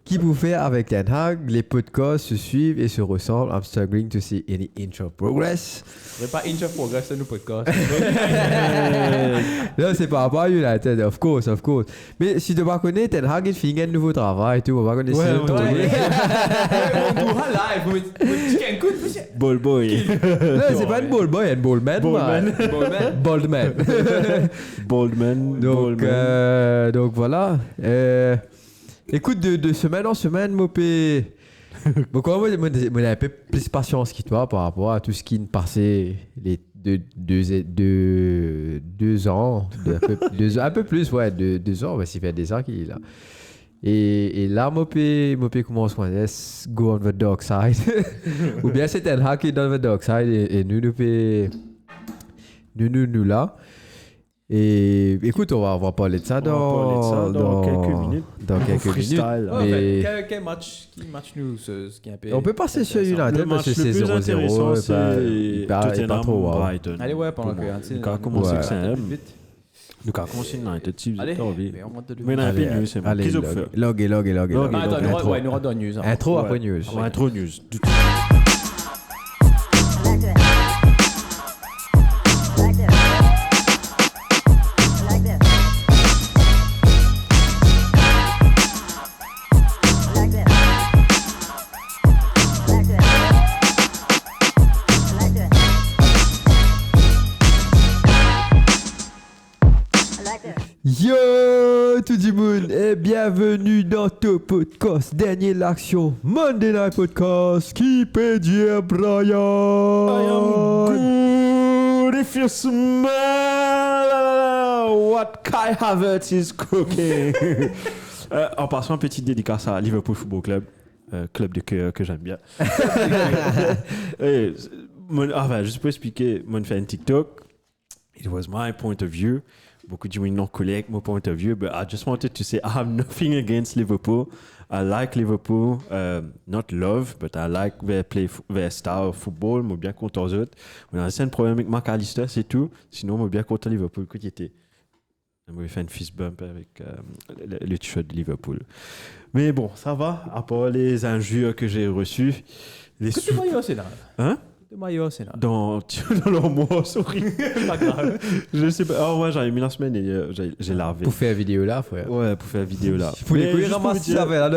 Qui vous fait avec Ten Hag, les podcasts se suivent et se ressemblent. I'm struggling to see any inch of progress. Mais pas inch of progress dans nos podcasts. Là, c'est par rapport à United, of course. Mais si tu ne connais Ten Hag, il fait un nouveau travail, tu vas pas connaître si tu live, tu écoutes, monsieur. Ball boy. Non, c'est pas une ball boy, une ball man. Bold man. Donc voilà. Écoute, de semaine en semaine, moi, j'ai un peu plus patience que toi par rapport à tout ce qui me passait les 2 ans, un peu plus, ouais, 2 ans, ça fait des ans qu'il est là. Et là, moi, commence à go on the dark side. Ou bien c'est un hack qui est dans the dark side et nous là. Et écoute, on va parler de ça dans quelques minutes. Dans quelques minutes. Mais quel match nous on peut passer sur United parce que c'est 0-0. Il pas trop. Allez, ouais, pendant que nous avons commencé que c'est nous avons commencé United. Allez, mais on a un peu news. Allez, log. Attends, nous rendons news. Intro après news. Intro news. Yo tout le monde et bienvenue dans ton podcast Dernier l'Action Monday Night Podcast. Qui peut dire Brian? I am good if you smell what Kai Havertz is cooking. En passant, petite dédicace à Liverpool Football Club, club de cœur que j'aime bien. Juste pour expliquer, moi je fais un TikTok. It was my point of view. Beaucoup de gens n'ont collègue mon point of view, but I just wanted to say I have nothing against Liverpool. I like Liverpool, not love, but I like their style of football. Moi bien content aux autres. On a un problème avec McAllister, c'est tout. Sinon, moi bien content Liverpool que était. On m'a fait un fist bump avec le t-shirt de Liverpool. Mais bon, ça va. À part les injures que j'ai reçues, les c'est là. Hein? Maillot, c'est là. Dans leur mot, sorry. Pas grave. Je sais pas. Oh ouais, j'avais mis la semaine et j'ai lavé. Pour faire vidéo là, frère. Ouais, pour faire vidéo là. Pour les couilles ramasser ça là,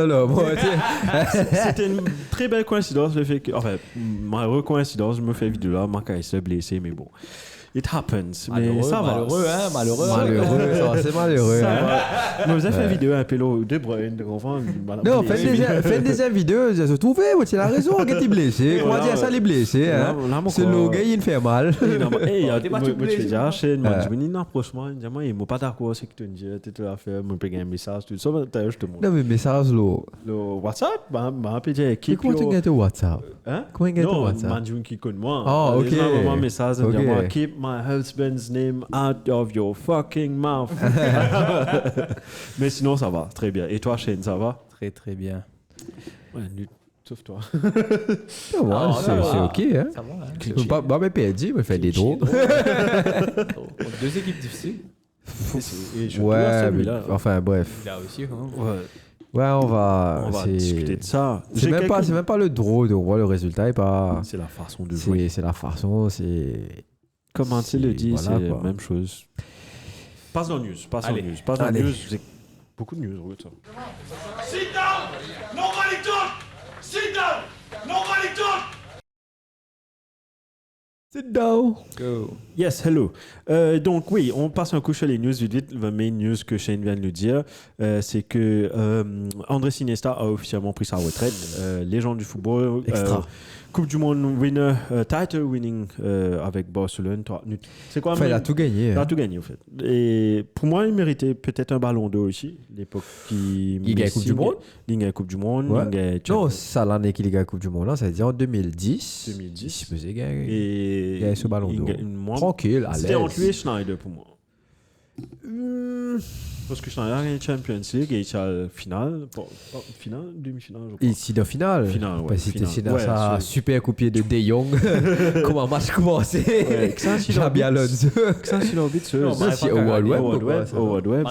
C'était une très belle coïncidence le fait que, enfin, malheureuse coïncidence, je me fais vidéo là, Marc s'est blessé, mais bon. It happens. Mais ça va. Malheureux, c'est malheureux. Mais vous avez fait une vidéo un peu de Bruyne, de enfant. Non, faites des vidéos, se trouver, c'est la raison qu'il est blessé. Comment dire ça, il est blessé. C'est le gars, il fait mal. Et moi, tu fais déjà, je me dis, non, franchement, il m'a pas d'accord, c'est que tu dis, tu as fait, je peux gagner un message, tout ça, je te montre. Non, mais message, le WhatsApp, je peux dire, équipe. Comment tu gagnes WhatsApp? Comment tu gagnes WhatsApp? Non, je qui connaît moi. Ah, ok. Un message, je dis, keep my husband's name out of your fucking mouth. Mais sinon, ça va, très bien. Et toi, Shane, ça va? Très, très bien. Ouais, sauf toi. C'est ok, hein? Ça va, hein? Bah, mais PSG, il fait des draws. 2 équipes difficiles. Ouais, enfin, bref. Là aussi, hein? Ouais, on va discuter de ça. C'est même pas le draw, on voit le résultat est pas. C'est la façon de jouer. C'est la façon, c'est. Comme Antil le dit, voilà, c'est quoi. la même chose. Passe dans le news. Passe dans le news. J'ai beaucoup de news, oui, ça. Sit down! Nobody talk! Sit down! Nobody talk! Sit down! Go! Yes, hello. Donc oui, on passe un coup sur les news vite. La main news que Shane vient de nous dire, c'est que Andrés Iniesta a officiellement pris sa retraite. Légende du football. Extra. Coupe du monde winner, title winning avec Barcelone. C'est quoi? Enfin, il a tout gagné. Il a tout gagné, en fait. Et pour moi, il méritait peut-être un ballon d'or aussi. L'époque qui. Il gagne la Coupe du Monde? Il gagne la Coupe du Monde. Ouais. Non, ça l'année qu'il gagne la Coupe du Monde, là, ça veut dire en 2010. 2010. Il se faisait gagner. Et il gagne ce ballon d'or. Tranquille, à l'aise. C'était entre lui et Schneider pour moi. Parce que Schneider a gagné Champions League et il a la finale, demi-finale, je crois. Ici, dans finale. Finale, ouais. C'était dans sa super coupé de De Jong. Comment le match commençait. Xabi Alonso. Xabi Alonso. C'est Howard Webb. Howard Webb.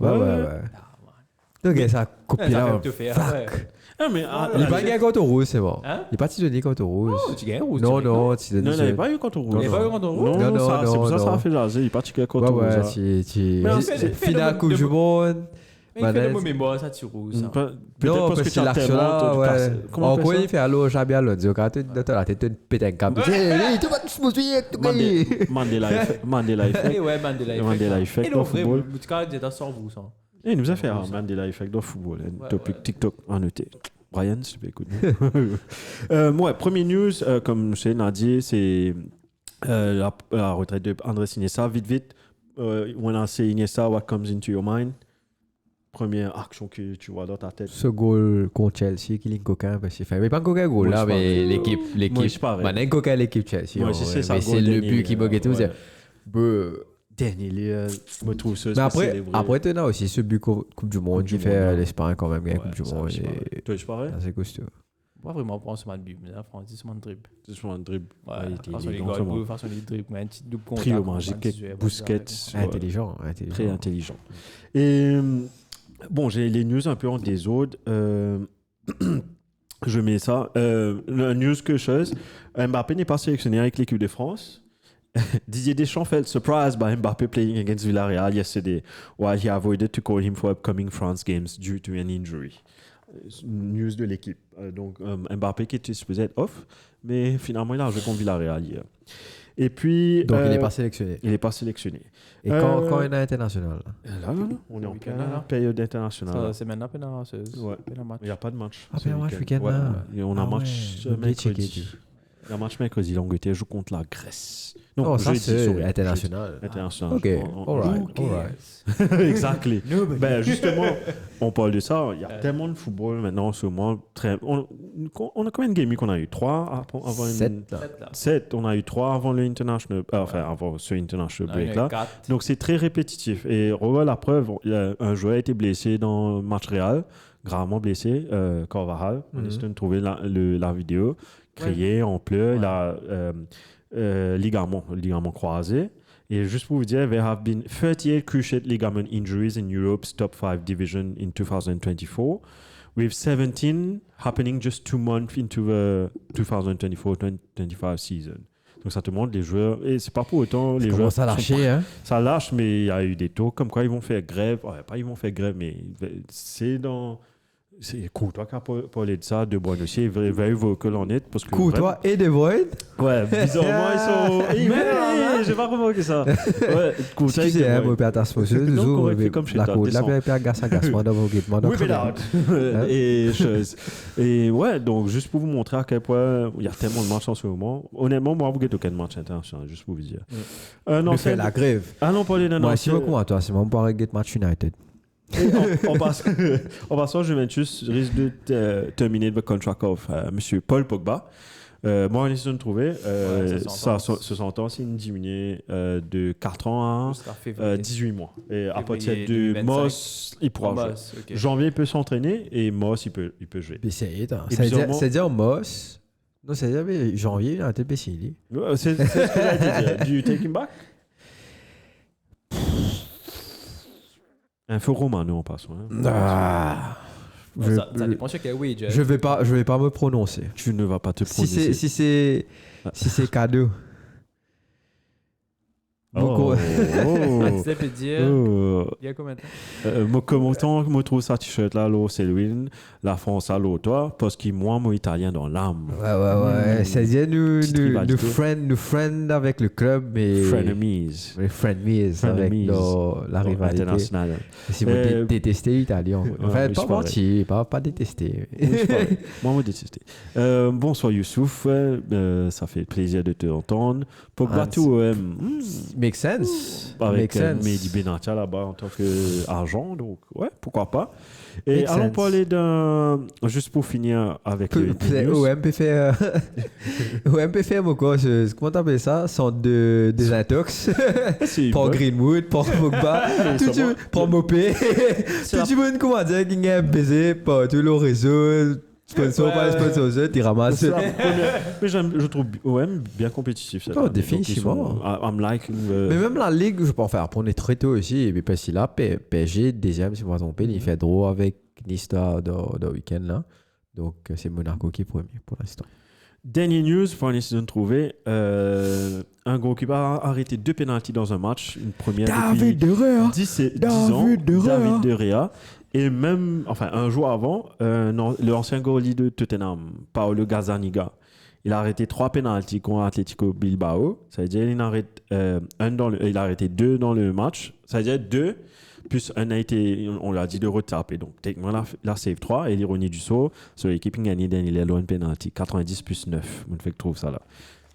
Ouais. Donc, ça Coupé Ça là. va te faire. Ouais. Ah, mais Il n'est pas gagné contre Rouge, c'est bon. Hein? Il n'est pas titulaire contre Rouge. Oh, tu gagnes ou Non, tu non, non, il n'avait non. pas eu contre Rouge. Il n'avait pas eu contre Rouge? Non, Non, non, ça, non, c'est pour ça que ça non. a fait jaser. Il est pas ticket contre Ouais, Rouge. ouais, ça. tu Mais finale Coupe du Monde. Mais il fait de Manette. mon mémoire, ça, tu rouges. ça. Peut-être Non, parce que parce tu que as l'action tellement... là, ouais. Comment En on quoi appelle il fait allô, Xabi Alonso, quand tu as la tête pété un câble. Tu dis, tu vas te smouiller, tu ça? gagnes. Mandela Eh Effect. ouais, Mandela Mandela Effect. Effect Et dans le le vrai, football. tu cas, j'étais sans vous, ça. Et il nous a fait un Mandela Effect dans le football. Un topic ouais. TikTok en ET. Brian, s'il te plaît, écoute. Ouais, premier news, comme je l'ai dit, c'est la retraite de Andrés Iniesta. Vite, on a lancé Iniesta, What Comes Into Your Mind. Première action que tu vois dans ta tête. Ce goal contre Chelsea, qui est coquin, parce qu'il fait. Mais pas un coquin goal Moi, là, je sais mais pas. l'équipe. Moi, je sais pas, ouais. Maintenant, un coquin l'équipe Chelsea. Moi, en je sais vrai. ça, Mais goal c'est le dernier, but qui m'a gâté. ouais. Dernier lieu. Je me trouve ça. Mais après, tu as aussi ce but Coupe du Monde qui du Monde, fait ouais. l'Espagne quand même, gagner Ouais, Coupe du ça, Monde. je sais pas, et- Toi, je parais. C'est costaud. Pas vraiment prendre ce man de but, mais là, Francis, ce man de dribble. C'est sur un dribble. Ouais, il était façon les élégant, gars, vraiment. façon les dribbles, mais un petit double contact. Trio man, magique, petit joueur, Busquets. ouais. Ouais. Intelligent. Très intelligent. Et bon, j'ai les news un peu en désordre. Je mets ça. La news que chose, Mbappé n'est pas sélectionné avec l'équipe de France. Didier Deschamps felt surprised by Mbappé playing against Villarreal yesterday, while he avoided to call him for upcoming France games due to an injury. News de l'équipe. Donc Mbappé qui était supposé être off, mais finalement il a joué contre Villarreal hier. Et puis Donc il n'est pas sélectionné. il n'est pas sélectionné. Et quand il est international Là, on est en week-end, pleine là. période internationale. Ça, c'est maintenant, c'est Ouais. match. Il n'y a pas de match. Ah, ce ben, match week-end. week-end, là. Et on a Ah, match ouais. Oublié de checker, mercredi. Il y a un match mercredi. L'Angleterre joue contre la Grèce. Non, Oh, ça jeudi, c'est sorry. international. Jeudi. International. Ok, alright, alright. Exactly. Ben, justement, on parle de ça. Il y a tellement de football maintenant en ce moment. On a combien de gaming qu'on a eu 3 avant une... 7 là. 7. On a eu 3 avant le international... enfin, avant ce international break là. 4. Donc c'est très répétitif. Et revoilà la preuve, un joueur a été blessé dans le match Real, gravement blessé, Carvajal. On essaie de trouver la vidéo. Crié, on pleure, il a ligament croisé. Et juste pour vous dire, there have been 38 cruciate ligament injuries in Europe's top 5 division in 2024, with 17 happening just 2 months into the 2024-2025 season. Donc ça te montre les joueurs, et c'est pas pour autant les joueurs Comment ça sont lâcher, hein? ça lâche, mais il y a eu des taux comme quoi ils vont faire grève. Ouais, pas ils vont faire grève, mais c'est dans... C'est Courtois qui a parlé de ça, De Bruyne aussi, il va vocal en est. Parce que Courtois et De Bruyne. Ouais, bizarrement, ils sont... Mais j'ai pas remarqué ça. Ouais, Courtois et De Excusez, Bruyne. mon père t'a spousé, Non, toujours, correct, mais comme chez la toi, côte, là, descends. puis agacement dans vos guettements. Whip it out. Et chose. Et ouais, donc juste pour vous montrer à quel point il y a tellement de matchs en ce moment. Honnêtement, moi, vous n'avez aucun match international, juste pour vous dire. On Non, fait la grève. allons parler d'un Moi, si ancien... vous comment toi, c'est mon père Get Match United. En passant, Juventus risque de terminer le contract of Monsieur Paul Pogba. Moi, on essaie de trouver. Ça se s'entend, c'est une diminuée de 4 ans Jusqu'à à février. 18 mois. Et à partir Février de 2025. Moss, il pourra jouer. Boss, ok. Janvier, il peut s'entraîner et Moss, il peut jouer. Mais c'est Et c'est-à-dire, bizarrement- c'est-à-dire Moss. Non, c'est-à-dire mais janvier, il a un tel PC. C'est ce que j'ai dit. Do you take him back? Info Romano en passant. Hein. Ah. Ça dépend sur quel wage. Je vais pas me prononcer. Tu ne vas pas te Si prononcer. c'est cadeau. Oh. Tu sais, peut dire, Oh. il y a combien de temps? Moi, comment je trouve ça t-shirt là, c'est Louis, la France à l'autre, parce que moi, mon italien dans l'âme. Ouais. C'est-à-dire Petite rivalité. nous friend avec le club, mais. Frenemies. Les frenemies avec Frenemies. la rivalité. International. Si vous détestez l'italien. En ouais, fait, oui, pas c'est pareil. mentir, pas détester. Moi, moi, détesté. Bonsoir Youssouf, ça fait plaisir de te entendre. Pogba Ah, tout Make sense. avec Make sense. Mehdi Benatia là-bas en tant qu'argent, donc ouais, pourquoi pas. Et Make allons sense. parler d'un... Juste pour finir avec les news. OM peut faire. OM peut faire, mon quoi, comment t'appelles ça? Centre de désintox. C'est Pour bon. Greenwood, pour Pogba, tout ça le monde, pour Mopé. Tout le monde, comment dire, qui est baisé par tout le réseau. Sponsor, pas sponsor, tu ramasses. C'est la première- Mais je trouve OM bien compétitif. cette Oh, année. Donc, définitivement. ils sont- I'm liking Mais même la Ligue, je peux en faire. On est très tôt aussi. Mais parce que là, PSG, deuxième, si vous me trompez, il fait draw avec Nice dans le week-end là. Donc c'est Monaco qui est premier pour l'instant. Dernier news pour une décision de trouver. Un goalkeeper a arrêté 2 pénaltys dans un match. Une première David De Gea. 10 ans. David De Gea. Et même, enfin, un jour avant, l'ancien goalie de Tottenham, Paolo Gazzaniga, il a arrêté 3 pénaltys contre Atlético Bilbao. Ça veut dire qu'il il a arrêté 2 dans le match. Ça veut dire 2, plus un a été, on l'a dit, de retapé. Donc, techniquement, la save 3. Et l'ironie du saut, sur l'équipe, il a gagné il a loin penalty. 90 plus 9. On fait que trouve ça là.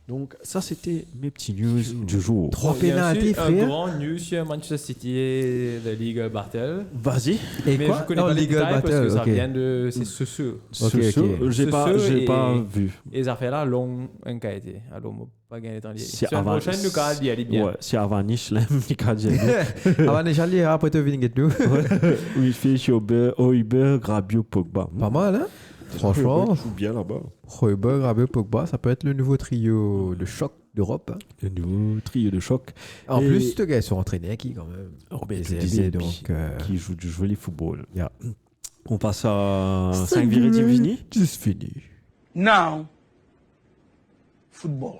Donc, ça, c'était mes petits news du jour. 3 Il y a pénaltys, aussi un frère. grand news sur Manchester City et la Ligue Bartel. Vas-y. Et Mais quoi? je connais Non, pas les Ligue détails parce que Battle, ça ok. vient de... C'est ce. Ok. J'ai pas vu. Et ça fait là long un qualité. Alors, moi, pas gagné dans les... Si Sur la avant- prochaine, nous, quand il y a bien. Ouais, si avant Nice, là, il a dit. Avant déjà lire après te venir nous. Oui, fait Oiber, Rabiot, Pogba. Pas mal, hein? Franchement, joue bien là-bas. Hoiberg, Rabiot, Pogba, ça peut être le nouveau trio de choc d'Europe. Hein. Le nouveau trio de choc. En Et- plus, les gars, ils sont entraînés qui quand même. Oh, ben, Les tu aider, disais, donc, qui joue du joli football. Yeah. On passe à 5 virées fini. Juste fini. Now, football.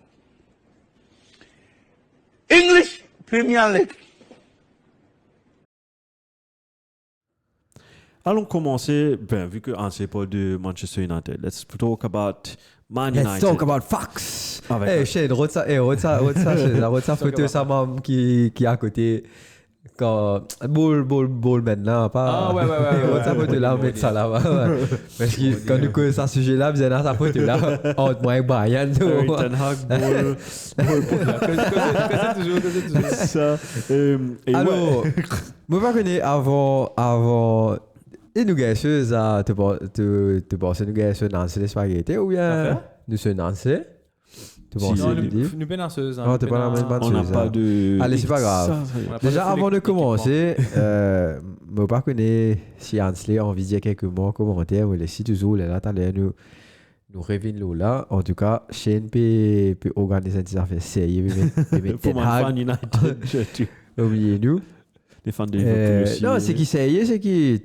English Premier League. Allons commencer, vu que c'est pas de Manchester United, let's talk about Man Let's United. talk about Fox. Avec- Hey, Shane, rôde ça photo sa maman qui est à côté. Quand ball maintenant, pas. Ah, ouais. Rôde sa photo là, Ouais, mettre ça là. Ouais. Parce que quand nous connaissons ce sujet-là, vous avez sa photo là, entre moi et Brian. Eric Ten Hag, ball. Que c'est toujours. Ça. Et Alors, ouais. moi, je connais avant. Et nous gagnons ça, tu penses nous gagnons Nancy les spaghettis ou bien nous sommes Nancy? Tu penses Non, nous dire? nous pénanceuse. Non, t'es pas la même On n'a chose, pas hein. de. Allez, c'est pas grave. Déjà, avant de commencer, je ne pas connais si Hansley a envie de dire quelques mots en commentaire ou si toujours là, nous revenons là. En tout ça, Shane peut organiser des affaires sérieuses. Pour man fan United, Oubliez-nous. les fans de Liverpool aussi. Non, c'est qui sérieux, c'est qui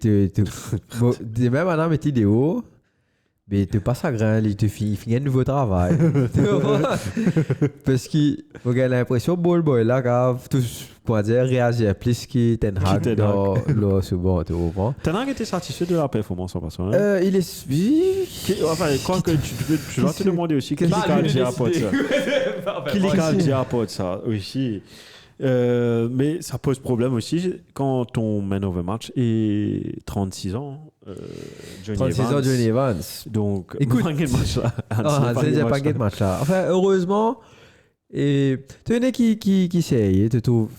même maintenant mes vidéos, mais tu passes à grain, tu finis un nouveau travail. Tu vois? Parce que vous avez l'impression que boy là, quand tous comment dire réagir plus que Ten Hag dans le second, tu vois? Ten Hag était satisfait de la performance en passant. Hein? Il est Enfin, quand que tu dois te demander aussi qui a dit à Pote ça. Qui a dit à Pote ça aussi. Mais ça pose problème aussi quand ton man of the match est 36 ans. Johnny 36 Evans. ans Johnny Evans. Donc, Écoute. pas de match là. Ah, c'est déjà pas de match là. Enfin, heureusement, et tu es qui sait, tu trouves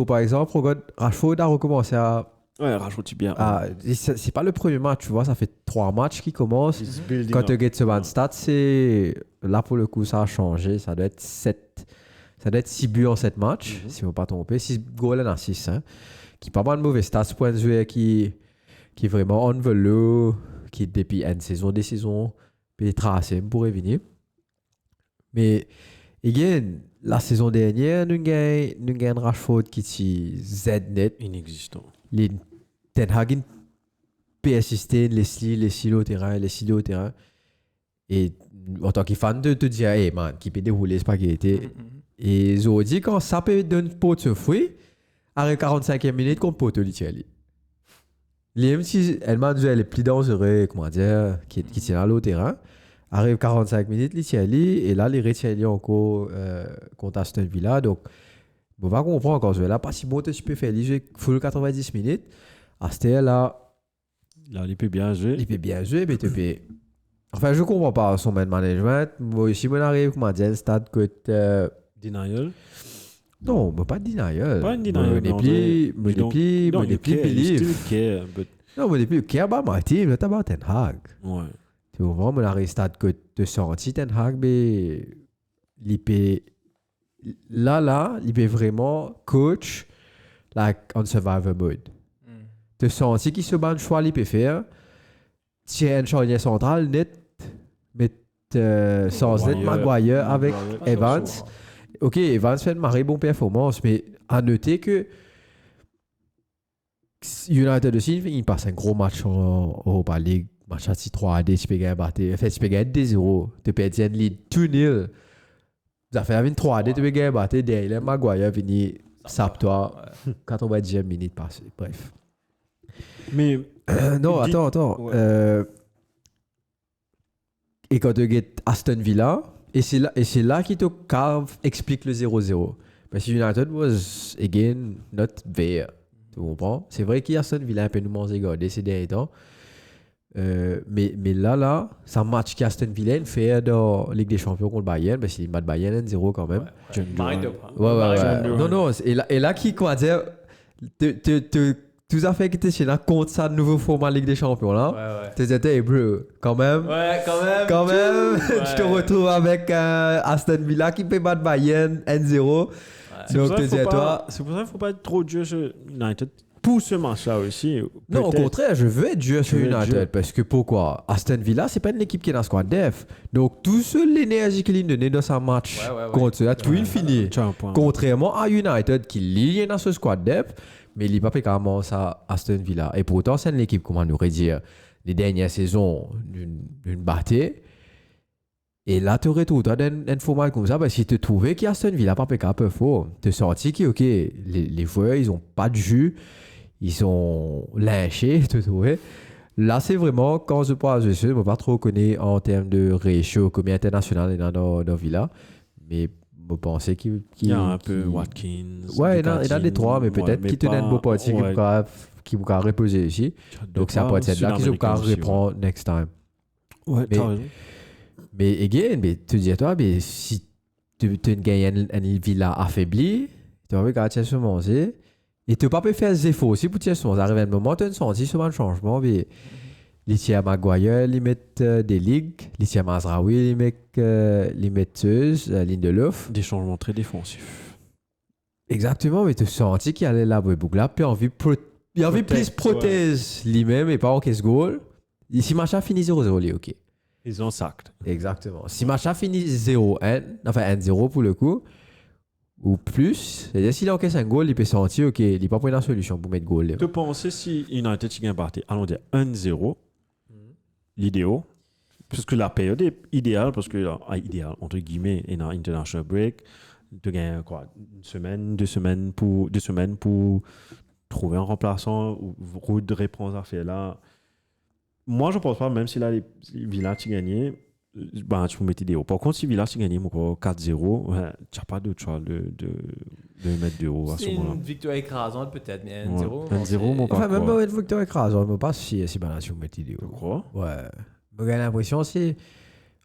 par exemple, regarde, Rashford a recommencé à. Ouais, rajoute bien. C'est pas le premier match, tu vois, ça fait 3 matchs qui commencent. Quand tu get ce band stat, c'est. Là pour le coup, ça a changé. Ça doit être 7. Ça doit être 6 buts en 7 matchs, si je ne me pas tromper. 6 goals en 6. Hein, qui pas mal de mauvais stats, point de vue qui est vraiment on the low, qui depuis une saison, des saisons, puis tracé pour revenir. Mais, again, la saison dernière, nous gagnons Rashford qui est Z-net. Inexistant. Les Ten Hag peut assister les styles au terrain. Et en tant que fan de te dire, hey man, qui peut dérouler spaghetti. Et je dis quand ça peut donner pour te fruit, à 45e minute, qu'on peut te l'utiliser. Même si elle m'a dit elle est plus dangereuse, comment dire, qui tient à l'autre terrain, arrive 45 minutes, l'utiliser, et là, les retient encore contre Aston Villa. Donc, on va comprendre encore, là, pas si bon, tu peux faire les jeux full 90 minutes. À ce là, il peut bien jouer. il peut bien jouer, mais tu peux. Enfin, je comprends pas son man management. Moi aussi, on arrive, comment dire, stade que. Denial. Non, mais pas de denial. Pas une denial. Non, mais depuis, care about my team, not about Ten Hag. Ouais. Tu vois, on arrive stade que de sortie Ten Hag, mais il peut. Là, il peut vraiment coach, like, on survivor mode. De sentir qu'il se bat un choix, il peut faire. Tiens, un charnière central net, mais sans être Maguire avec Evans. Ok, Evans fait une marée bonne performance, mais à noter que United aussi, il passe un gros match en Europa League. Match à 3-D, tu peux gagner battre. En fait, tu peux gagner 2-0. Tu peux être un lead 2-0. Ça fait 3-D, tu peux gagner battre. Derrière, Maguire venu sape-toi. 90e minute passée. Bref. Mais Non, Dis- attends. Ouais. Et quand tu get Aston Villa, et c'est là qui te explique le 0-0. Parce que United was, again, not there. Tu comprends? C'est vrai qu'Aston Villa a un peu nous manger gardé ces derniers temps. Mais là, ça match qu'Aston Villa fait dans Ligue des Champions contre Bayern, parce qu'il bat Bayern 1-0 quand même. John Mind Duran. up. Ouais. Non, et là qui, comment dire, tout à fait que tu es là contre ça nouveau format Ligue des Champions là. Ouais. Tu étais, hey, bro, quand même. Ouais, Quand même, Ouais. tu te retrouves avec Aston Villa qui peut battre Bayern 1-0. C'est pour Donc, ça tu qu'il dis faut à toi. c'est pour ça qu'il ne faut pas être trop dur sur United pour ce match-là aussi. Non, au Peut-être. contraire, je veux être dur sur Tu veux être United. dur. Parce que pourquoi Aston Villa, c'est pas une équipe qui est dans le squad def. Donc, tout l'énergie qu'il a donné dans sa match Ouais. contre eux, tout il finit. Tu as un point. Contrairement à United qui lié dans ce squad depth, mais il n'a pas carrément ça Aston Villa. Et pourtant, c'est une équipe, comment nous dire, les dernières saisons, d'une bataille. Et là, tu retrouves un format comme ça parce que tu trouvais qu'Aston Villa n'a pas un peu fort. Tu senti que, ok, les joueurs, ils n'ont pas de jus, ils sont lynchés, tu trouvais. Là, c'est vraiment, quand je parle de ça, je ne pas trop connaître en termes de ratio, combien international il y a dans Villa. Mais je pensais qu'il Il y a un peu Watkins. Ouais, il y en a Bukatin, des trois, mais ouais, peut-être qu'il te donne un beau parti ouais. qui vous reposer ici. Donc, c'est à partir de là qu'ils vont reprendre next time. Ouais, Mais- t'as raison. Mais, again, mais tu dis à toi, mais si tu gagnes une Villa affaiblie, tu vas regarder ce manger. Et tu ne peux pas faire des efforts aussi pour te ce manger. Arrive un moment, tu as senti souvent le changement. Mais les tiers Maguire, ils mettent des ligues. Les tiers Mazraoui, ils mettent Zeus, ligne de l'offre. Des changements très défensifs. Exactement, mais tu sens qu'il allait là, Bougla, puis il a envie plus prothèse lui-même et pas en caisse goal. Et si Macha finit 0-0, il est OK. Ils ont sact. Exactement. Si Macha finit 0-1, enfin 1-0 pour le coup, ou plus, c'est-à-dire s'il encaisse un goal, il peut sentir, OK, il n'est pas pour une solution pour mettre goal. Tu penses si United gagne partie, allons dire 1-0, l'idéal, parce que la période est idéale, parce que, idéal, entre guillemets, il y a un international break, tu gagnes quoi, une semaine, deux semaines pour trouver un remplaçant, ou Ruud reprend ça fait là. Moi, je pense pas, même si là, les Villa tu gagné, ben, tu peux mettre idéal. Par contre, si Villa tu gagné 4-0, ouais, tu n'as pas d'autre choix de mettre 2 euros à ce C'est moment-là. une victoire écrasante peut-être, mais 1-0. Ouais, 1-0, mon Enfin, même quoi. pas une victoire écrasante, mais pas si bien si vous mettez idéo. Tu crois? Ouais. J'ai l'impression, c'est.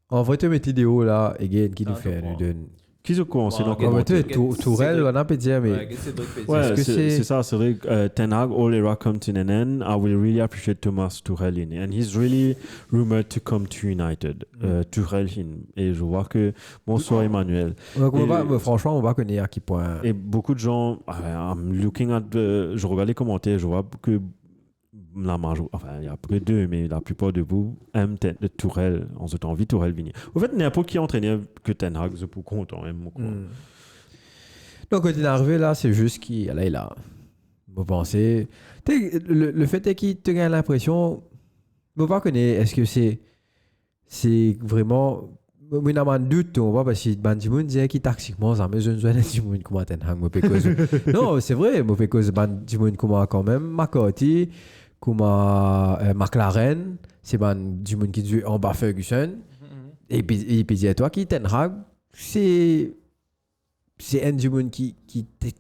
En vrai, tu mets idéo là, again, qui nous Ah, fait, je nous crois. donne. Qui se commence Ouais, dans ok. Ouais, mais tu sais, Cédric- Tourelle, on a peut dire, mais. Ouais, Cédric Petit. Ouais, Est-ce que c'est ça, c'est vrai. Ten Hag, all era come to an end. I will really appreciate Thomas Tuchel in. And he's really rumored to come to United. Tuchel in. Et je vois que, bonsoir Emmanuel. Donc, Et- franchement, on va connaître à qui point. Et beaucoup de gens, I'm looking at je regarde les commentaires, je vois que la majorité, enfin, il y a peu deux, mais la plupart de vous aiment Tuchel. On se envie Tuchel venir. Au fait, n'importe qui entraîneur que Ten Hag, je peux content. Donc, quand il est arrivé là, c'est juste qu'il est là. Vous pensez. Le fait est qu'il te gagne l'impression. Vous pas connaître, est-ce que c'est vraiment. Moi, j'ai un doute, on va, parce que Bandimoun disait qu'il tactiquement, ça me besoin de Bandimoun comme Ten Hag. Non, c'est vrai, moi, parce que Bandimoun comme quand même, McCarthy, comme McLaren, c'est Bandimoun qui dit en bas Ferguson. Et puis, dis-toi qui Ten Hag, c'est un Jimoun qui